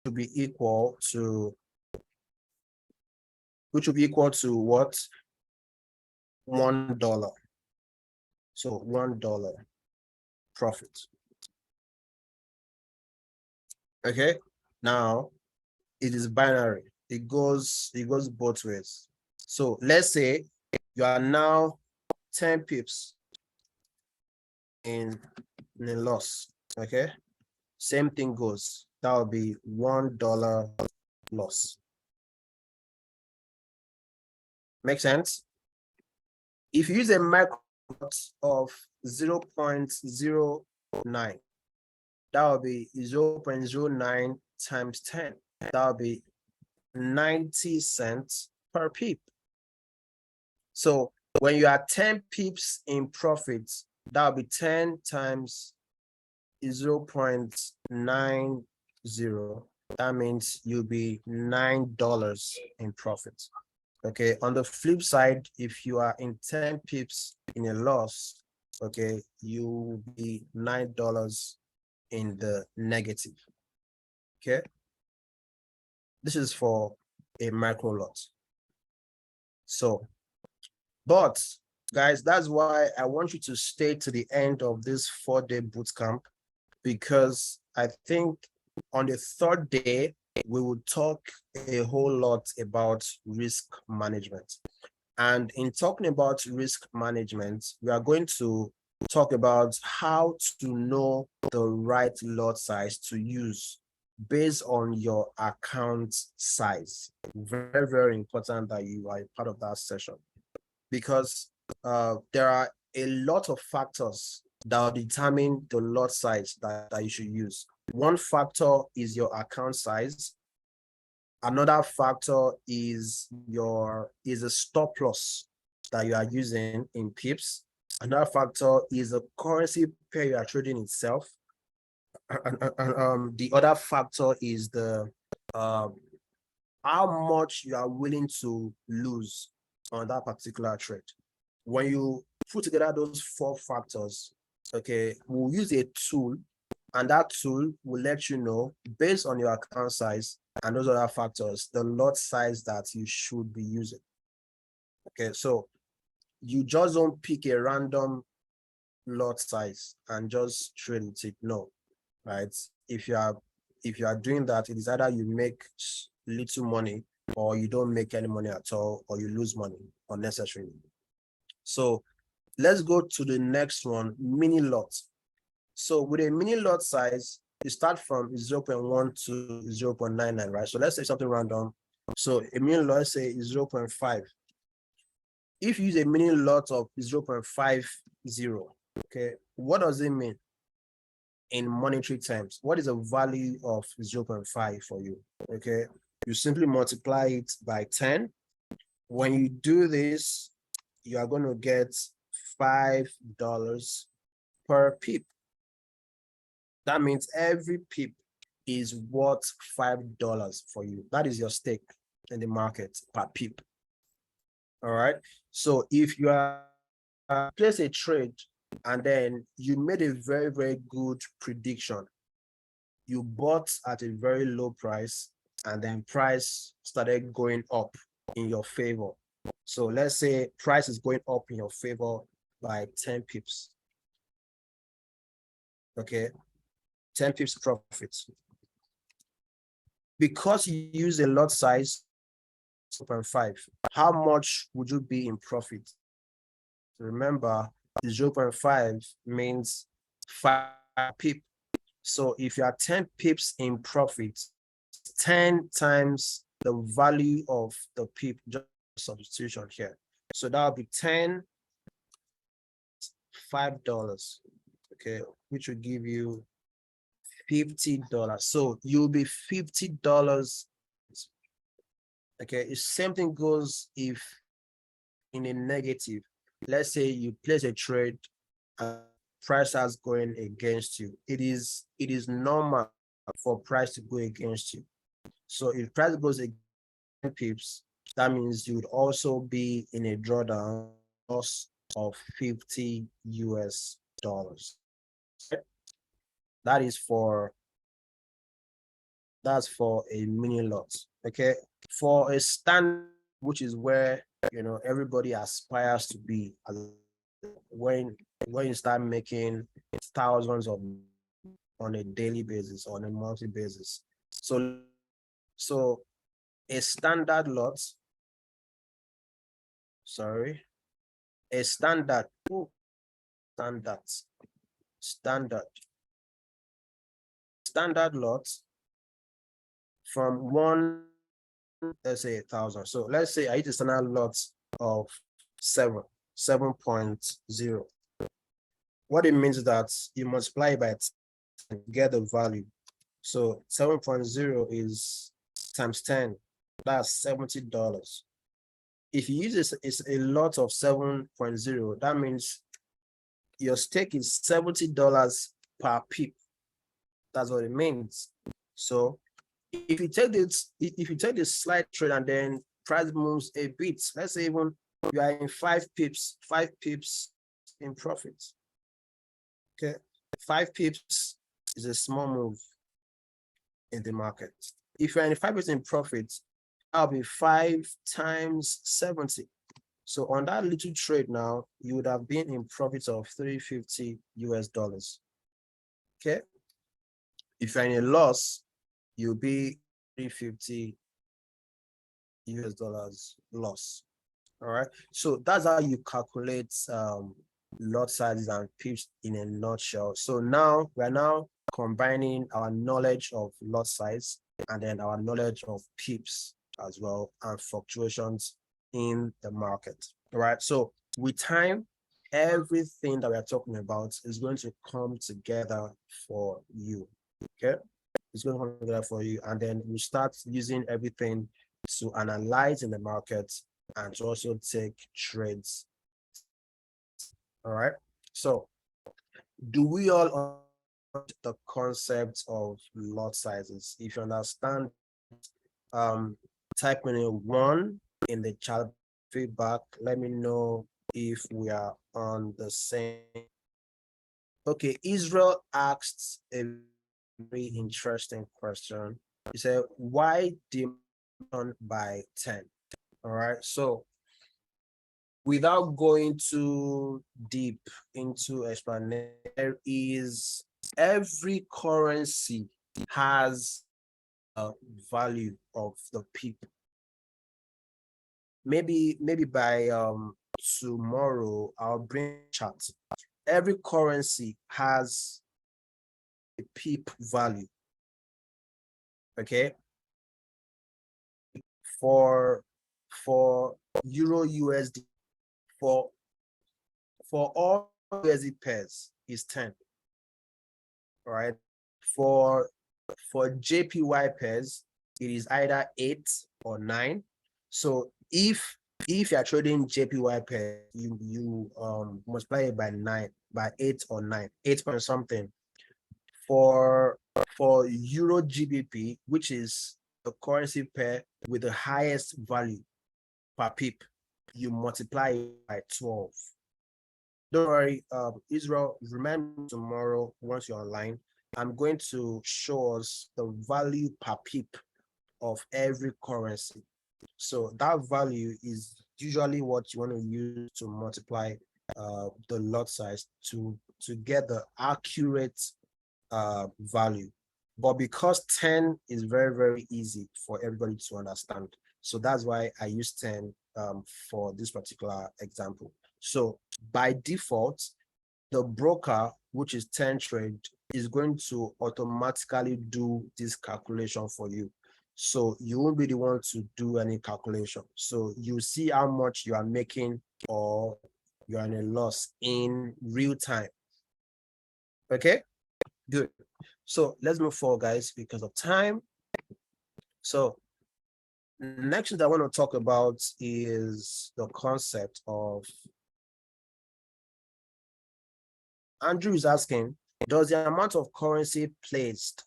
to be equal to, which will be equal to what? $1. So $1 profit. Okay. Now it is binary. It goes both ways. So let's say you are now 10 pips in a loss. Okay. Same thing goes. That will be $1 loss. Make sense? If you use a micro of 0.09, that will be 0.09 times 10. That will be 90 cents per pip. So when you are 10 pips in profits, that will be 10 times 0.90. That means you'll be $9 in profit. Okay, on the flip side, if you are in 10 pips in a loss, okay, you will be $9 in the negative. Okay, this is for a micro lot. So, but guys, that's why I want you to stay to the end of this 4-day bootcamp, because I think on the 3rd day, we will talk a whole lot about risk management. And in talking about risk management, we are going to talk about how to know the right lot size to use based on your account size. Very, very important that you are a part of that session, because there are a lot of factors that will determine the lot size that you should use. One factor is your account size. Another factor is a stop loss that you are using in pips. Another factor is the currency pair you are trading itself. The other factor is the how much you are willing to lose on that particular trade. When you put together those 4 factors, okay, we'll use a tool, and that tool will let you know, based on your account size and those other factors, the lot size that you should be using. Okay, so you just don't pick a random lot size and just trade with it. No, right? If you are doing that, it is either you make little money or you don't make any money at all, or you lose money unnecessarily. So let's go to the next one, mini lot. So with a mini lot size, you start from 0.1 to 0.99, right? So let's say something random. So a mini lot, let's say is 0.5. If you use a mini lot of 0.50, okay, what does it mean in monetary terms? What is the value of 0.5 for you? Okay, you simply multiply it by 10. When you do this, you are going to get $5 per pip. That means every pip is worth $5 for you. That is your stake in the market per pip. All right. So if you are place a trade and then you made a very, very good prediction, you bought at a very low price and then price started going up in your favor. So let's say price is going up in your favor by 10 pips. Okay, 10 pips profit. Because you use a lot size 0.5, how much would you be in profit? Remember, 0.5 means 5 pip. So if you are 10 pips in profit, 10 times the value of the pip, just substitution here. So that will be 10, $5, okay, which will give you $50. So you'll be $50. Okay, the same thing goes if in a negative. Let's say you place a trade and price has going against you. It is normal for price to go against you. So if price goes against pips, that means you would also be in a drawdown loss of $50 US. That's for a mini lot. Okay, for a stand, which is where everybody aspires to be, when you start making thousands of on a daily basis, on a monthly basis. So a standard lot, a standard lot from one, let's say 1,000. So let's say I use a standard lot of 7.0. What it means is that you multiply by 10 to get the value. So 7.0 is times 10. That's $70. If you use this, it's a lot of 7.0. That means your stake is $70 per pip. That's what it means. So if you take this slight trade and then price moves a bit, let's say even you are in 5 pips in profit. Okay, 5 pips is a small move in the market. If you're in 5 pips in profit, that'll be 5 times 70. So on that little trade now, you would have been in profit of $350 US. Okay, if you're in a loss, you'll be $350 US loss. All right, so that's how you calculate lot sizes and pips in a nutshell. So now we're now combining our knowledge of lot size and then our knowledge of pips as well, and fluctuations in the market. All right, so with time, everything that we're talking about is going to come together for you. Okay, it's going to come together for you, and then we start using everything to analyze in the market and to also take trades. All right, so do we all understand the concept of lot sizes? If you understand, type in a 1 in the chat feedback. Let me know if we are on the same. Okay, Israel asked a very interesting question. He said, why demand by 10? All right, so without going too deep into explanation, there is every currency has a value of the pip. maybe by tomorrow I'll bring chat. Every currency has a PEEP value. Okay. For Euro USD, for all USD pairs is 10. All right. For JPY pairs, it is either 8 or 9. So if you are trading JPY pair, you multiply it by 9, by 8 or 9, 8 point something. For Euro GBP, which is the currency pair with the highest value per pip, you multiply it by 12. Don't worry, Israel, remember tomorrow once you're online, I'm going to show us the value per pip of every currency. So that value is usually what you want to use to multiply the lot size to get the accurate value. But because 10 is very, very easy for everybody to understand, so that's why I use 10 for this particular example. So by default, the broker, which is 10 Trade, is going to automatically do this calculation for you. So you won't be the one to do any calculation. So you see how much you are making or you're in a loss in real time. Okay, good. So let's move forward, guys, because of time. So next thing that I want to talk about is the concept of, Andrew is asking, does the amount of currency placed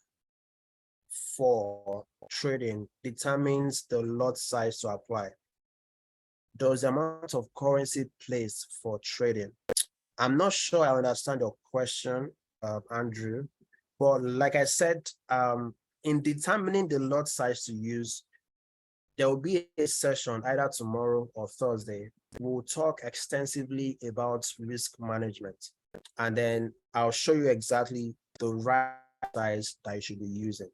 for trading determines the lot size to apply? Does the amount of currency placed for trading? I'm not sure I understand your question, Andrew, but like I said, in determining the lot size to use, there will be a session either tomorrow or Thursday. We'll talk extensively about risk management, and then I'll show you exactly the right size that you should be using.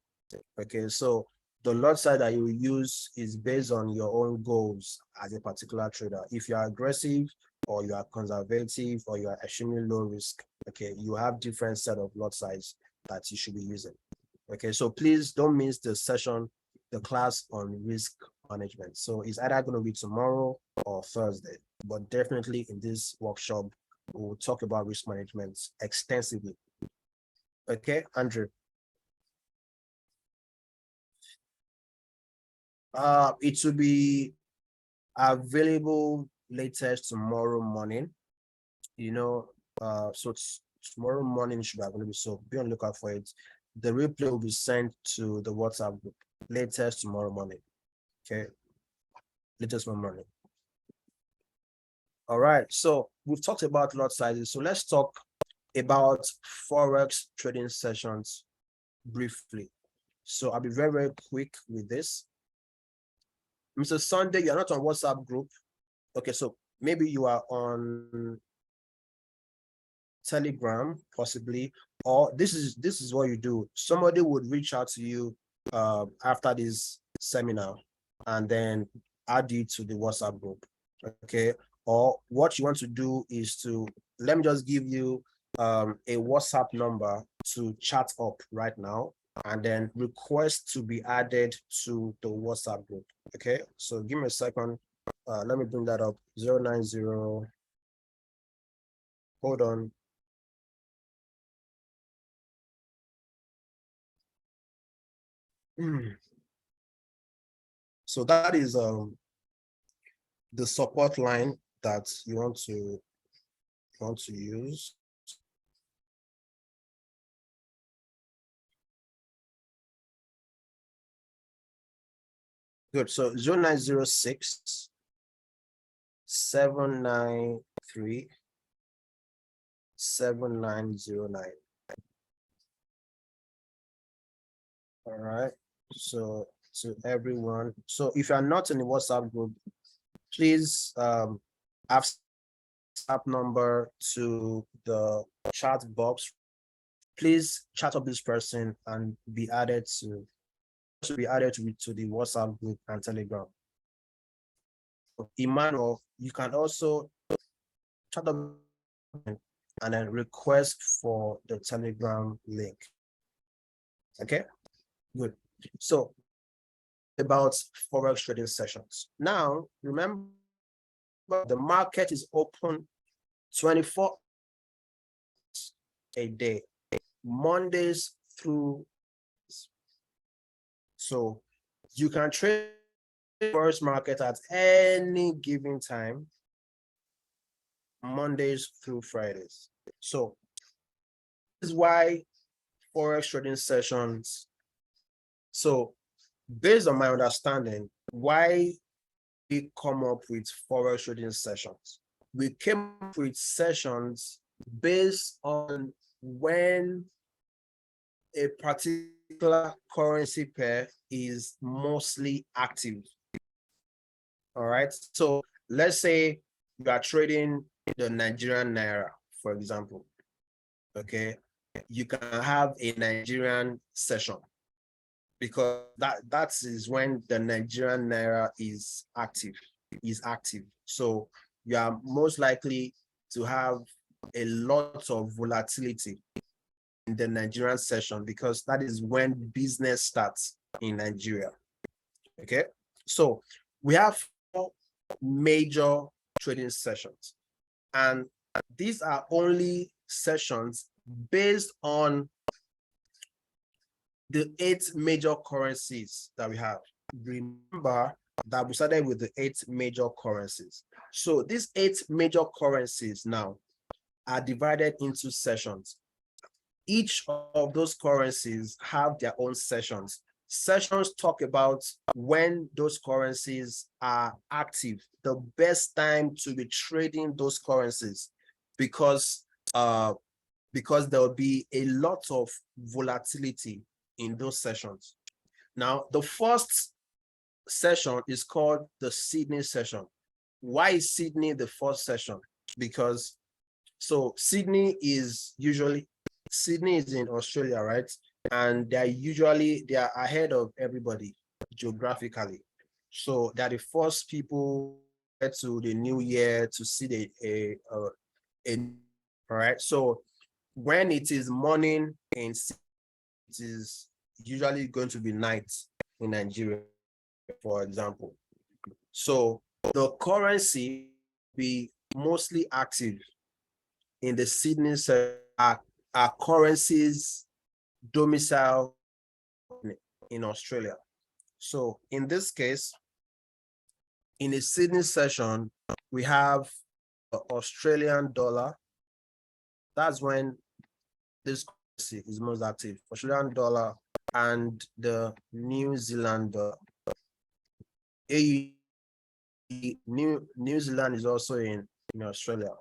Okay, so the lot size that you use is based on your own goals as a particular trader. If you are aggressive or you are conservative or you are extremely low risk, okay, you have different set of lot size that you should be using. Okay, so please don't miss the session, the class on risk management. So it's either going to be tomorrow or Thursday, but definitely in this workshop, we'll talk about risk management extensively. Okay, Andrew. It will be available latest tomorrow morning. So tomorrow morning should be available. So be on lookout for it. The replay will be sent to the WhatsApp group latest tomorrow morning. Okay, latest tomorrow morning. All right. So we've talked about lot sizes. So let's talk about Forex trading sessions briefly. So I'll be very, very quick with this. Mr. Sunday, you're not on WhatsApp group. Okay, so maybe you are on Telegram, possibly, or this is what you do. Somebody would reach out to you after this seminar and then add you to the WhatsApp group. Okay, or what you want to do is to, let me just give you a WhatsApp number to chat up right now and then request to be added to the WhatsApp group. Okay, so give me a second. Let me bring that up. 090. Hold on. So that is the support line that you want to use. Good. So 0906 793 7909. All right. So to everyone. So if you're not in the WhatsApp group, please have WhatsApp number to the chat box. Please chat up this person and be added to the WhatsApp group and Telegram. Emmanuel, you can also chat up and then request for the Telegram link. Okay, good. So about Forex trading sessions. Now, remember the market is open 24 hours a day, Mondays through. So you can trade Forex market at any given time, Mondays through Fridays. So this is why Forex trading sessions. So based on my understanding, why we come up with Forex trading sessions? We came up with sessions based on when a particular currency pair is mostly active. All right. So let's say you are trading the Nigerian Naira, for example. Okay. You can have a Nigerian session because that is when the Nigerian Naira is active. So you are most likely to have a lot of volatility in the Nigerian session because that is when business starts in Nigeria. Okay. So we have four major trading sessions, and these are only sessions based on the 8 major currencies that we have. Remember that we started with the 8 major currencies. So these 8 major currencies now are divided into sessions. Each of those currencies have their own sessions. Sessions talk about when those currencies are active, the best time to be trading those currencies, because there will be a lot of volatility in those sessions. Now, the first session is called the Sydney session. Why is Sydney the first session? Because Sydney is in Australia, right? And they are ahead of everybody geographically. So they're the first people to the new year to see all right. So when it is morning in Sydney, it is usually going to be night in Nigeria, for example. So the currency be mostly active in the Sydney are currencies domicile in Australia. So in this case, in the Sydney session, we have the Australian dollar. That's when this currency is most active. Australian dollar and the New Zealand dollar. New Zealand is also in Australia.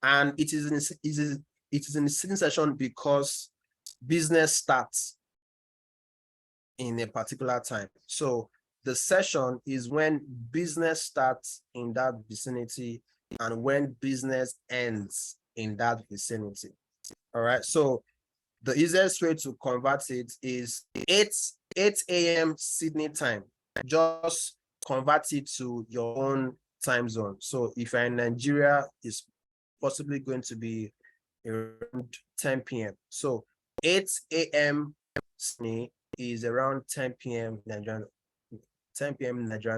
And it is in the Sydney session because business starts in a particular time. So the session is when business starts in that vicinity and when business ends in that vicinity. All right. So the easiest way to convert it is 8 a.m. Sydney time. Just convert it to your own time zone. So if you're in Nigeria, it's possibly going to be around 10 p.m. So 8 a.m. Sydney is around 10 p.m. Nigerian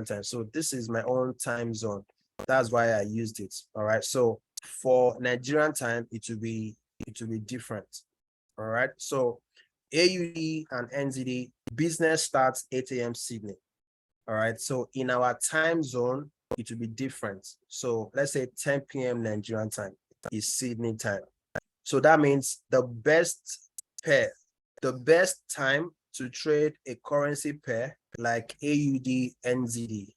time. So this is my own time zone. That's why I used it. All right. So for Nigerian time, it will be different. All right. So AUD and NZD business starts 8 a.m. Sydney. All right. So in our time zone, it will be different. So let's say 10 p.m. Nigerian time is Sydney time. So that means the best time to trade a currency pair like AUD NZD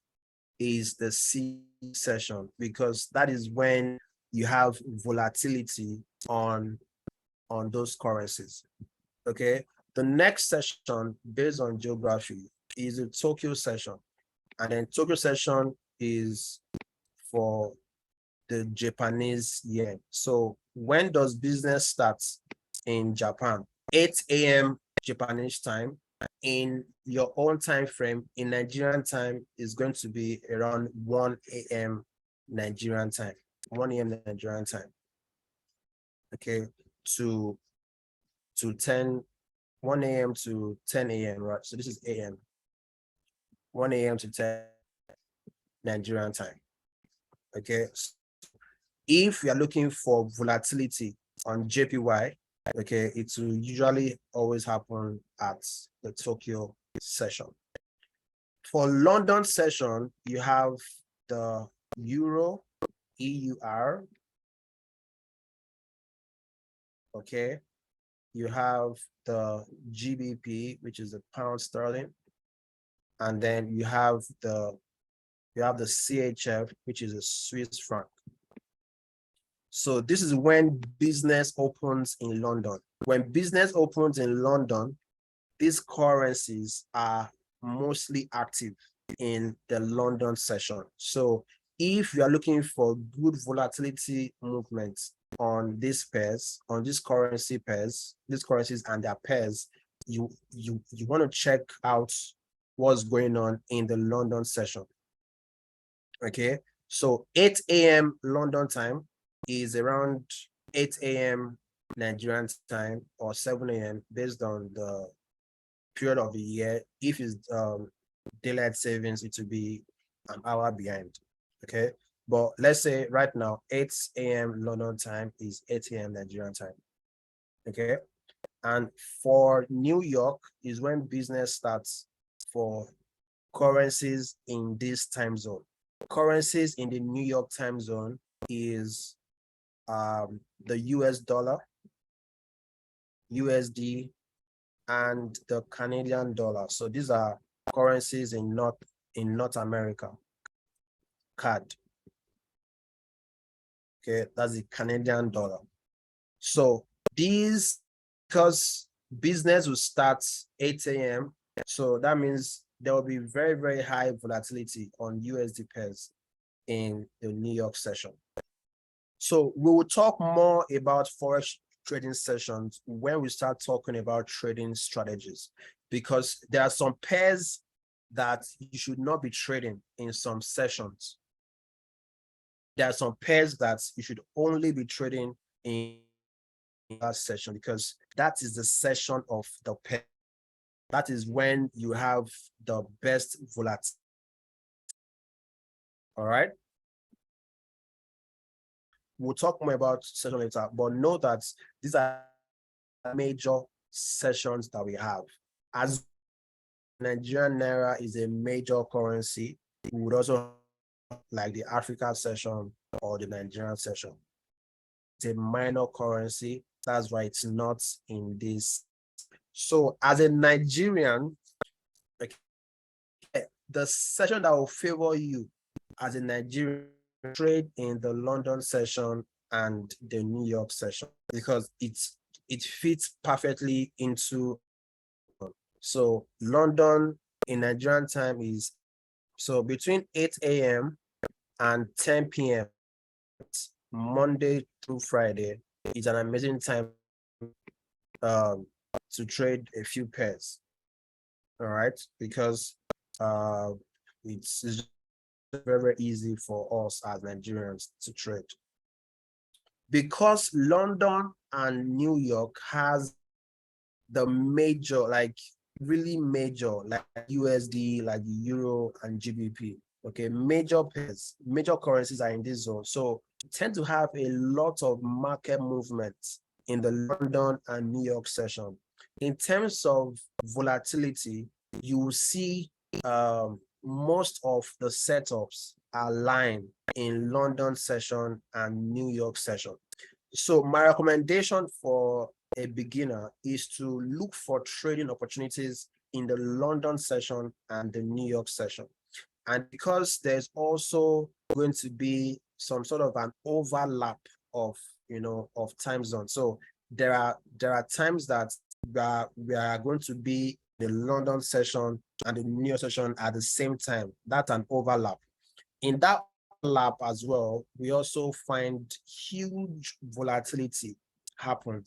is the C session, because that is when you have volatility on those currencies. Okay. The next session based on geography is a Tokyo session. And then Tokyo session is for the Japanese yen. So when does business start in Japan? 8 a.m. Japanese time in your own time frame, in Nigerian time, is going to be around 1 a.m. Nigerian time. 1 a.m. Nigerian time. Okay, to 1 a.m. to 10 a.m. right? So this is a.m. 1 a.m. to 10 Nigerian time. Okay, if you are looking for volatility on JPY, okay, it will usually always happen at the Tokyo session. For London session, you have the Euro, EUR, okay. You have the GBP, which is the pound sterling, and then you have the CHF, which is a Swiss franc. So this is when business opens in London. When business opens in London, these currencies are mostly active in the London session. So if you are looking for good volatility movements on these pairs, on these currency pairs, these currencies and their pairs, you want to check out what's going on in the London session. Okay, so 8 a.m. London time is around 8 a.m. Nigerian time or 7 a.m. based on the period of the year. If it's daylight savings, it will be an hour behind. Okay, but let's say right now 8 a.m. London time is 8 a.m. Nigerian time. Okay, and for New York is when business starts for currencies in this time zone. Currencies in the New York time zone is the US dollar, USD, and the Canadian dollar. So these are currencies in North America. CAD. Okay, that's the Canadian dollar. So these, because business will start 8 a.m. So that means there will be very, very high volatility on USD pairs in the New York session. So we will talk more about Forex trading sessions when we start talking about trading strategies, because there are some pairs that you should not be trading in some sessions. There are some pairs that you should only be trading in that session, because that is the session of the pair. That is when you have the best volatility. All right. We'll talk more about session later, but know that these are major sessions that we have. As Nigerian Naira is a major currency, we would also like the Africa session or the Nigerian session. It's a minor currency, that's why it's not in this. So as a Nigerian, the session that will favor you as a Nigerian, trade in the London session and the New York session, because it fits perfectly into. So London in Nigerian time is, so between 8 a.m. and 10 p.m. Monday through Friday is an amazing time to trade a few pairs. All right, because it's very, very easy for us as Nigerians to trade. Because London and New York has the major, like really major, like USD, like the Euro and GBP. Okay, major pairs, major currencies are in this zone. So you tend to have a lot of market movements in the London and New York session. In terms of volatility, you will see most of the setups align in London session and New York session. So my recommendation for a beginner is to look for trading opportunities in the London session and the New York session. And because there's also going to be some sort of an overlap of, of time zones. So there are times that we are going to be the London session and the New York session at the same time. That's an overlap. In that overlap as well, we also find huge volatility happen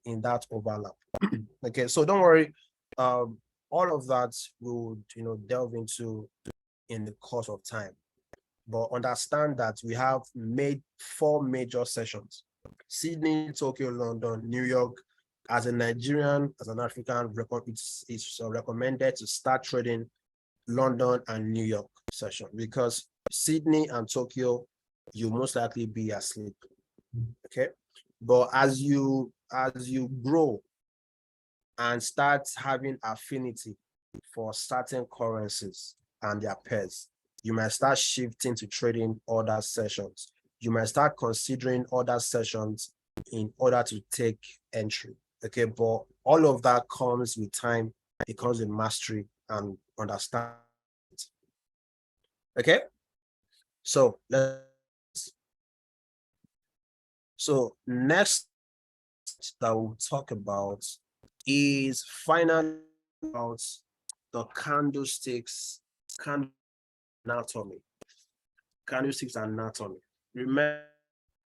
in that overlap. Okay, so don't worry. all of that we'll delve into in the course of time. But understand that we have made 4 major sessions: Sydney, Tokyo, London, New York. As a Nigerian, as an African, it's recommended to start trading London and New York session, because Sydney and Tokyo, you most likely be asleep. Okay. But as you grow and start having affinity for certain currencies and their pairs, you might start shifting to trading other sessions. You might start considering other sessions in order to take entry. Okay, but all of that comes with time. It comes with mastery and understanding. Okay, so next that we'll talk about is finally about the candlesticks anatomy. Candlesticks anatomy. Remember,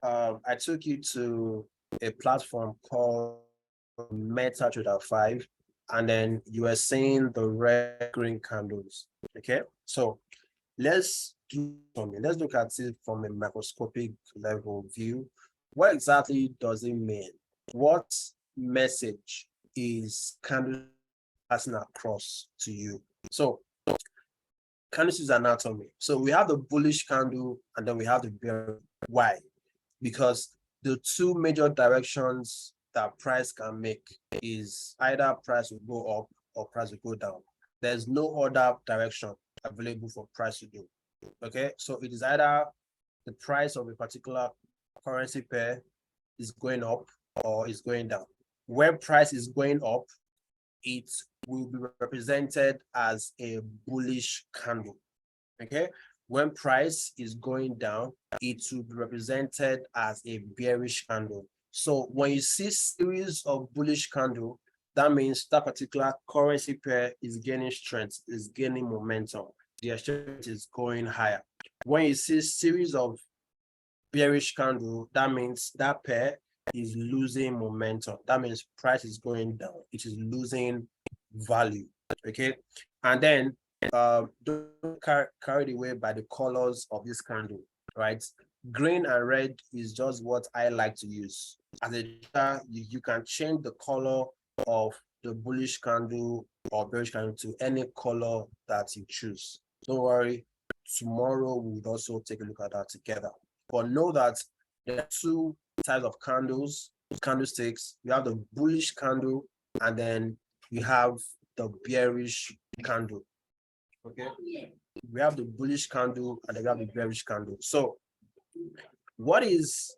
I took you to a platform called MetaTrader 5, and then you were seeing the red green candles. Okay, so let's do something. Let's look at it from a microscopic level view. What exactly does it mean? What message is candle passing across to you? So candlesticks anatomy. So we have the bullish candle and then we have the bear. Why? Because the 2 major directions that price can make is either price will go up or price will go down. There's no other direction available for price to do. Okay, so it is either the price of a particular currency pair is going up or is going down. When price is going up, it will be represented as a bullish candle. Okay, when price is going down, it will be represented as a bearish candle. So when you see series of bullish candle, that means that particular currency pair is gaining strength, is gaining momentum. The exchange is going higher. When you see series of bearish candle, that means that pair is losing momentum. That means price is going down. It is losing value. Okay, and then don't carried away by the colors of this candle, right? Green and red is just what I like to use. As a trader, you can change the color of the bullish candle or bearish candle to any color that you choose. Don't worry, tomorrow we'll also take a look at that together. But know that there are 2 types of candlesticks. You have the bullish candle and then you have the bearish candle. Okay, we have the bullish candle and then we have the bearish candle. So what is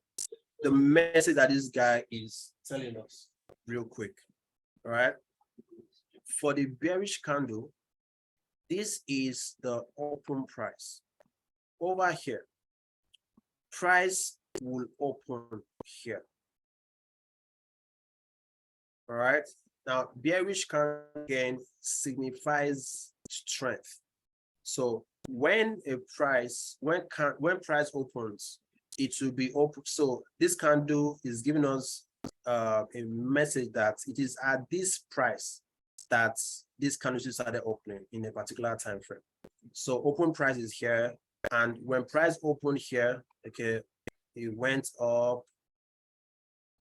the message that this guy is telling us real quick? All right, for the bearish candle, this is the open price. Over here, price will open here. All right, now bearish candle again signifies strength. So when price opens, it will be open. So this candle is giving us a message that it is at this price that this candle started opening in a particular time frame. So open price is here, and when price opened here, okay, it went up,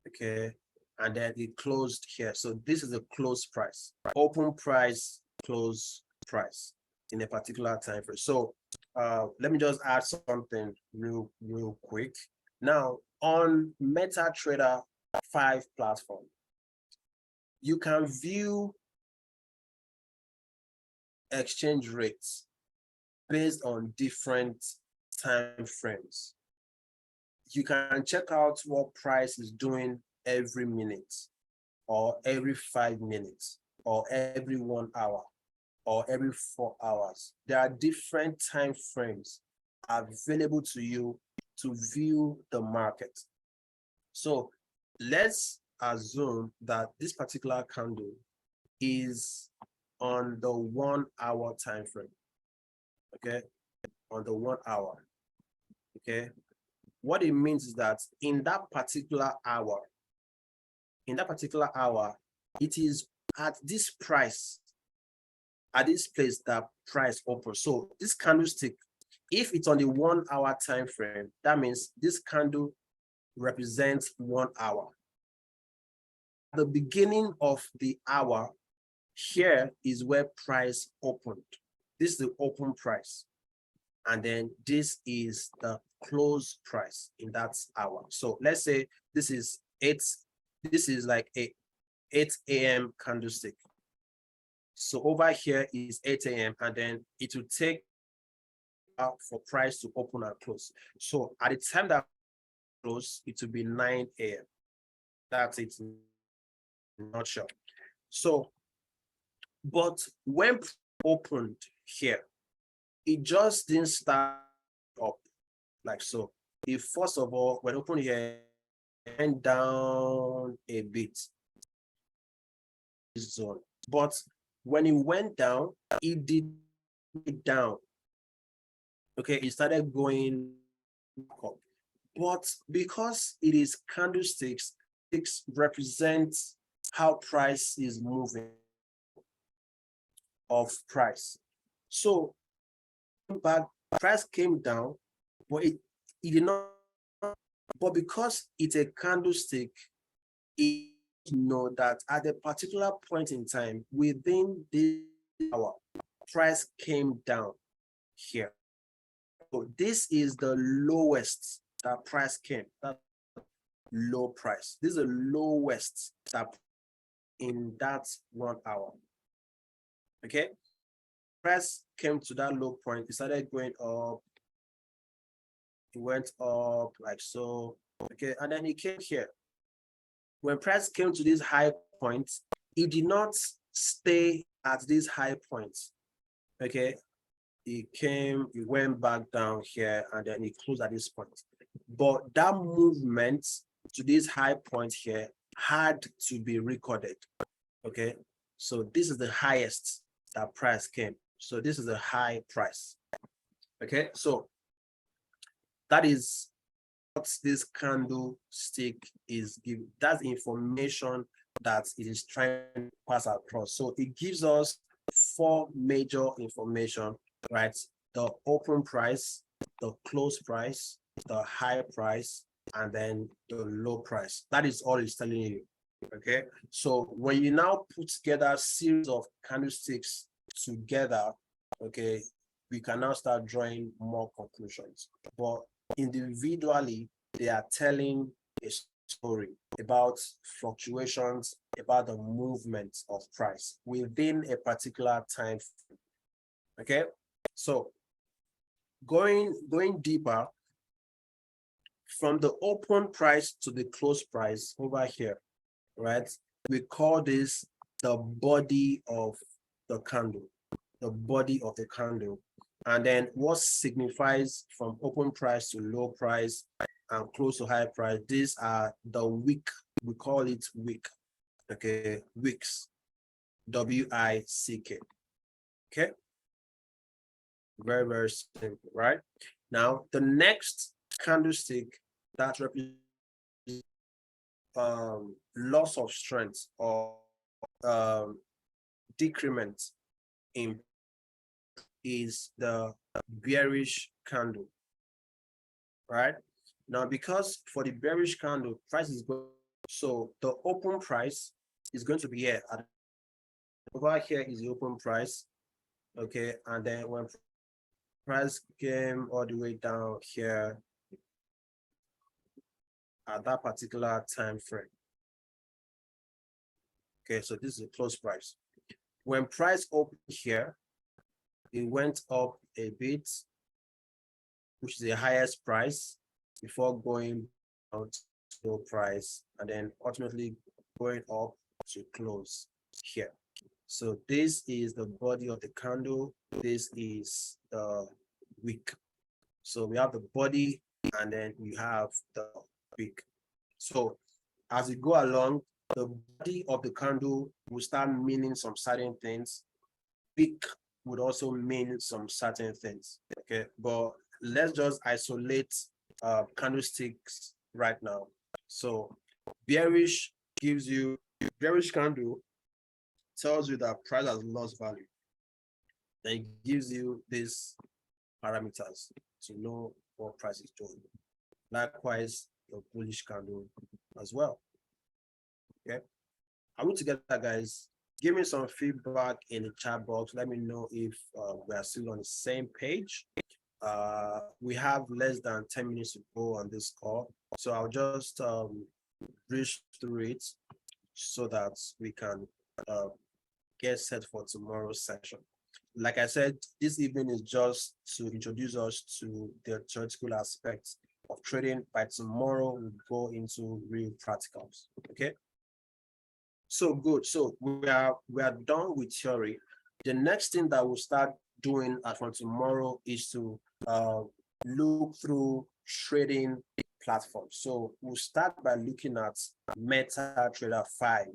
okay, and then it closed here. So this is a close price. Open price, close price in a particular time frame. So let me just add something real quick. Now on MetaTrader 5 platform, you can view exchange rates based on different time frames. You can check out what price is doing every minute, or every 5 minutes, or every 1 hour, or every 4 hours. There are different time frames available to you to view the market. So let's assume that this particular candle is on the 1 hour time frame. Okay, on the 1 hour. Okay, what it means is that in that particular hour, it is at this price, at this place that price open. So this candlestick, if it's on the 1 hour time frame, that means this candle represents 1 hour. At the beginning of the hour, here is where price opened. This is the open price. And then this is the close price in that hour. So let's say this is like a 8 a.m. candlestick. So over here is 8 a.m. and then it will take out for price to open and close. So at the time that close, it will be 9 a.m. That's it in a nutshell. So, but when opened here, it just didn't start up like so. If first of all, when open here, went down a bit, zone. But when it went down, it did it down. Okay, it started going up. But because it is candlesticks, it represents how price is moving of price. So back, price came down, but it did not. But because it's a candlestick, it know that at a particular point in time within this hour, price came down here. So this is the lowest that price came. That low price. This is the lowest that in that 1 hour. Okay, price came to that low point. It started going up. It went up like so. Okay, and then it came here. When price came to this high point, it did not stay at this high point. Okay, it went back down here, and then it closed at this point. But that movement to this high point here had to be recorded. Okay, so this is the highest that price came. So this is a high price. Okay, so that is what this candlestick is giving. That's information that it is trying to pass across. So it gives us 4 major information, right? The open price, the close price, the high price, and then the low price. That is all it's telling you. Okay, so when you now put together a series of candlesticks together, okay, we can now start drawing more conclusions. But individually, they are telling a story about fluctuations, about the movement of price within a particular time frame. Okay, so going deeper from the open price to the close price over here, right? We call this the body of the candle, the body of the candle. And then what signifies from open price to low price and close to high price, these are the wick. We call it wick. Okay, wicks, W-I-C-K. Okay, very, very simple, right? Now, the next candlestick that represents loss of strength or decrement in is the bearish candle, right? Now, because for the bearish candle, price is going, so the open price is going to be here. Over here is the open price, okay? And then when price came all the way down here at that particular time frame, okay, so this is a close price. When price opened here, it went up a bit, which is the highest price, before going down to low price, and then ultimately going up to close here. So this is the body of the candle. This is the wick. So we have the body, and then we have the wick. So as we go along, the body of the candle will start meaning some certain things. Wick would also mean some certain things. Okay, but let's just isolate candlesticks right now. So bearish gives you bearish candle tells you that price has lost value. Then it gives you these parameters to know what price is doing. Likewise, your bullish candle as well. Okay. Are we together, guys? Give me some feedback in the chat box. Let me know if we are still on the same page. We have less than 10 minutes to go on this call. So I'll just breeze through it so that we can get set for tomorrow's session. Like I said, this evening is just to introduce us to the theoretical aspects of trading. By tomorrow, we'll go into real practicals. Okay. So good. So we are done with theory. The next thing that we'll start doing from tomorrow is to look through trading platforms. So we'll start by looking at MetaTrader 5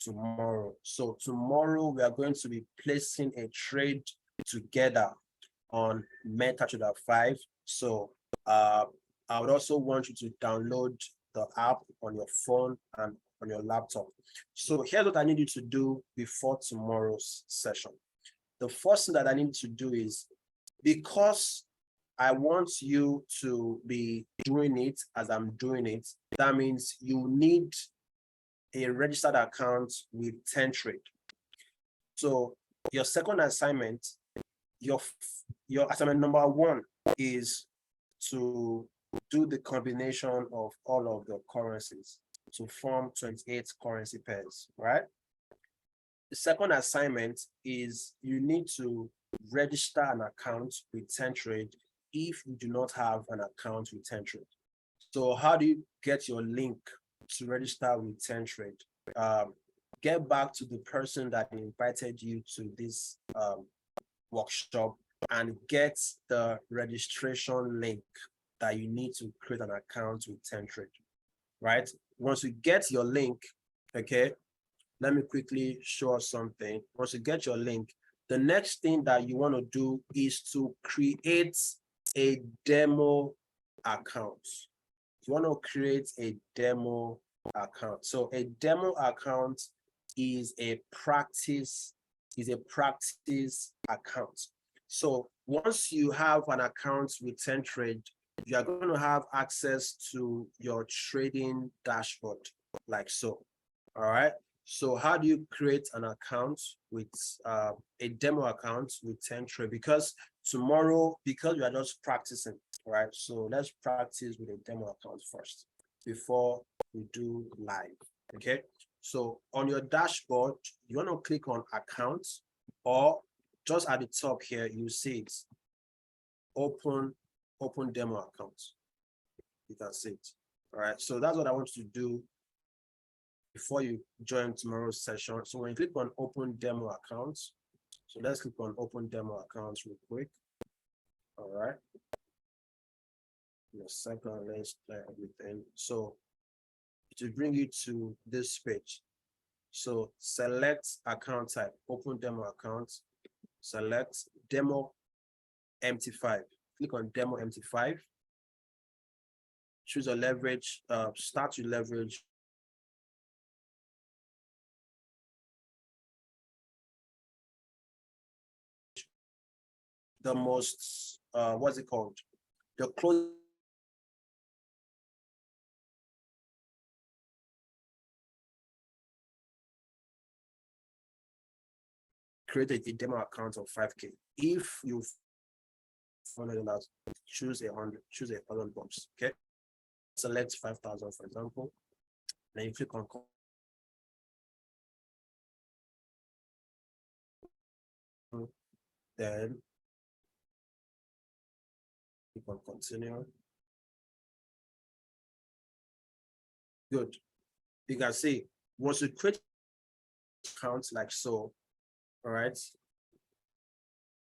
tomorrow. So tomorrow we are going to be placing a trade together on MetaTrader 5. So I would also want you to download the app on your phone and on your laptop. So here's what I need you to do before tomorrow's session. The first thing that I need to do is, because I want you to be doing it as I'm doing it, that means you need a registered account with 10Trade. So your second assignment, your assignment number 1 is to do the combination of all of the currencies to form 28 currency pairs, right? The second assignment is you need to register an account with 10Trade if you do not have an account with 10Trade. So how do you get your link to register with 10Trade? Get back to the person that invited you to this workshop and get the registration link that you need to create an account with 10Trade, right? Once you get your link, okay, let me quickly show us something. Once you get your link, the next thing that you want to do is to create a demo account. You want to create a demo account. So a demo account is a practice account. So once you have an account with 10Trade, you are going to have access to your trading dashboard like so. All right. So how do you create an account with a demo account with 10Trade? Because tomorrow, because we are just practicing, right? So let's practice with a demo account first before we do live. Okay. So on your dashboard, you want to click on accounts, or just at the top here, you see it. Open demo account. You can see it. All right. So that's what I want you to do before you join tomorrow's session. So when you click on open demo accounts, so let's click on open demo accounts real quick. All right. In a second, let's play everything. So it will bring you to this page. So select account type, open demo accounts, select demo MT5. Click on demo MT5. Choose a leverage, start your leverage. The most, what's it called? The close. Create a demo account of 5K. If you $400, choose 100, choose $1,000. Okay. Select 5,000, for example. Then you click on then click on continue. Good. You can see once you create accounts like so, all right,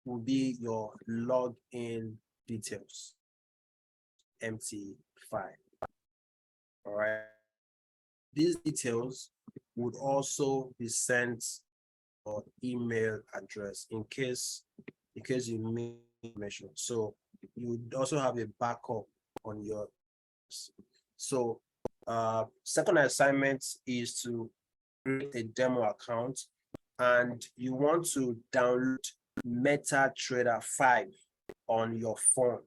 will be your login details, MT5. All right. These details would also be sent or email address in case you need information. So you would also have a backup on your. So second assignment is to create a demo account and you want to download MetaTrader 5 on your phone,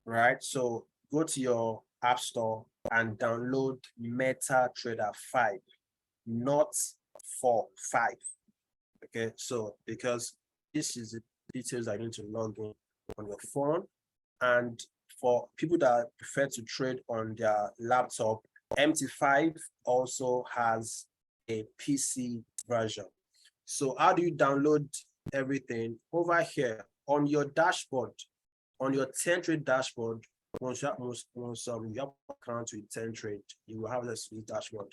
right? So go to your app store and download MetaTrader 5, not 4, 5. Okay, so because this is the details I need to log in on your phone. And for people that prefer to trade on their laptop, MT5 also has a PC version. So how do you download everything? Over here on your dashboard, on your 10 trade dashboard, once you have account with 10 trade, you will have this dashboard.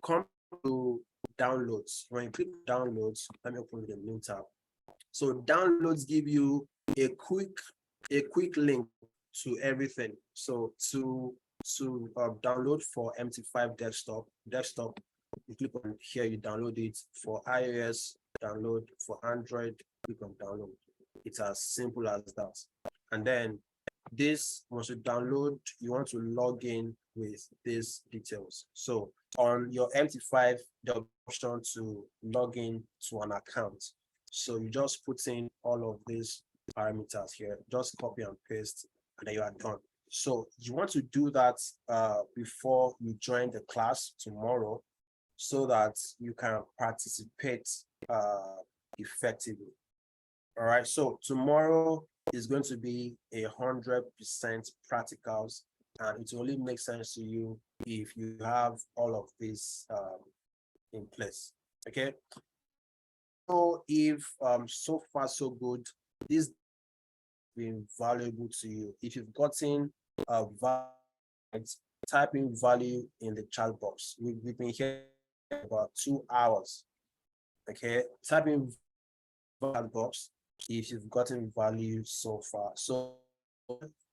Come to downloads. When you click downloads, let me open the new tab. So downloads give you a quick link to everything. So to download for MT5 desktop, you click on here, you download it. For iOS, download. For Android, click on download. It's as simple as that. And then this, once you download, you want to log in with these details. So on your MT5, the option to log in to an account. So you just put in all of these parameters here, just copy and paste, and then you are done. So you want to do that before you join the class tomorrow, so that you can participate effectively. All right, so tomorrow is going to be 100% practicals, and it only makes sense to you if you have all of this in place. Okay, so if so far so good, this been valuable to you. If you've gotten type in value in the chat box. We've been here about 2 hours. Okay, type in chat box if you've gotten value so far. So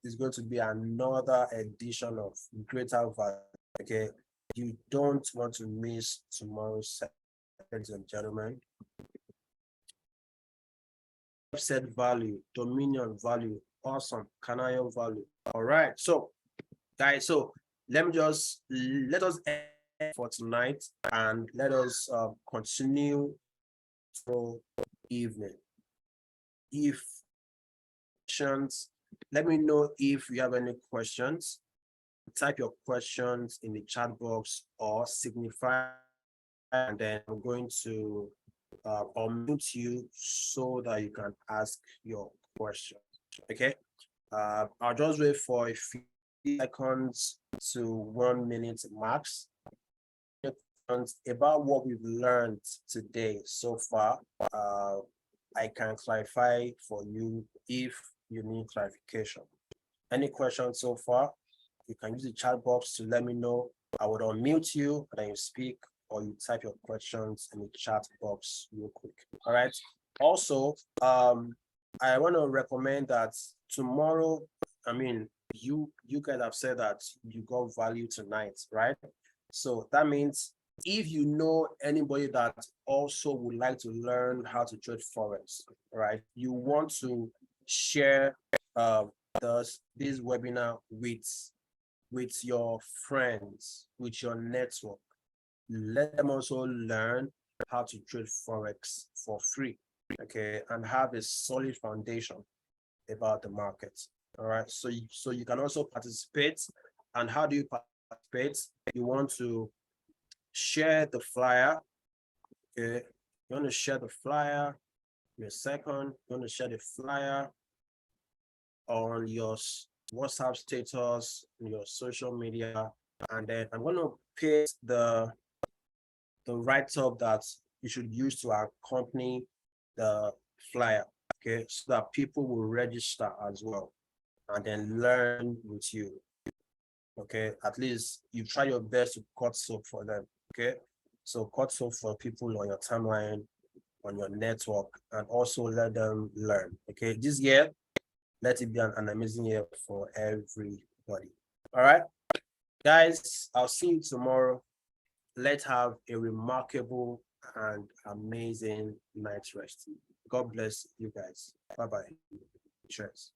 it's going to be another edition of greater value. Okay, you don't want to miss tomorrow's session, ladies and gentlemen. Set value, dominion value, awesome, canario value. All right, so guys, so let us end for tonight, and let us continue for evening. If questions, let me know if you have any questions. Type your questions in the chat box or signify, and then I'm going to unmute you so that you can ask your question. Okay, I'll just wait for a few seconds to 1 minute max. About what we've learned today so far, I can clarify for you if you need clarification. Any questions so far? You can use the chat box to let me know. I would unmute you and then you speak, or you type your questions in the chat box real quick. All right. Also, I want to recommend that tomorrow, I mean, you guys have said that you got value tonight, right? So that means if you know anybody that also would like to learn how to trade Forex, right? You want to share this webinar with your friends, with your network. Let them also learn how to trade Forex for free, okay, and have a solid foundation about the market. All right, so you can also participate. And how do you participate? You want to share the flyer. Okay, you want to share the flyer. In a second, you want to share the flyer on your WhatsApp status, on your social media, and then I'm going to paste the write-up that you should use to accompany the flyer, okay, so that people will register as well and then learn with you. Okay, at least you try your best to cut soap for them. Okay, so cut soap for people on your timeline, on your network, and also let them learn. Okay, this year, let it be an amazing year for everybody. All right, guys, I'll see you tomorrow. Let's have a remarkable and amazing night's rest. God bless you guys. Bye-bye. Cheers.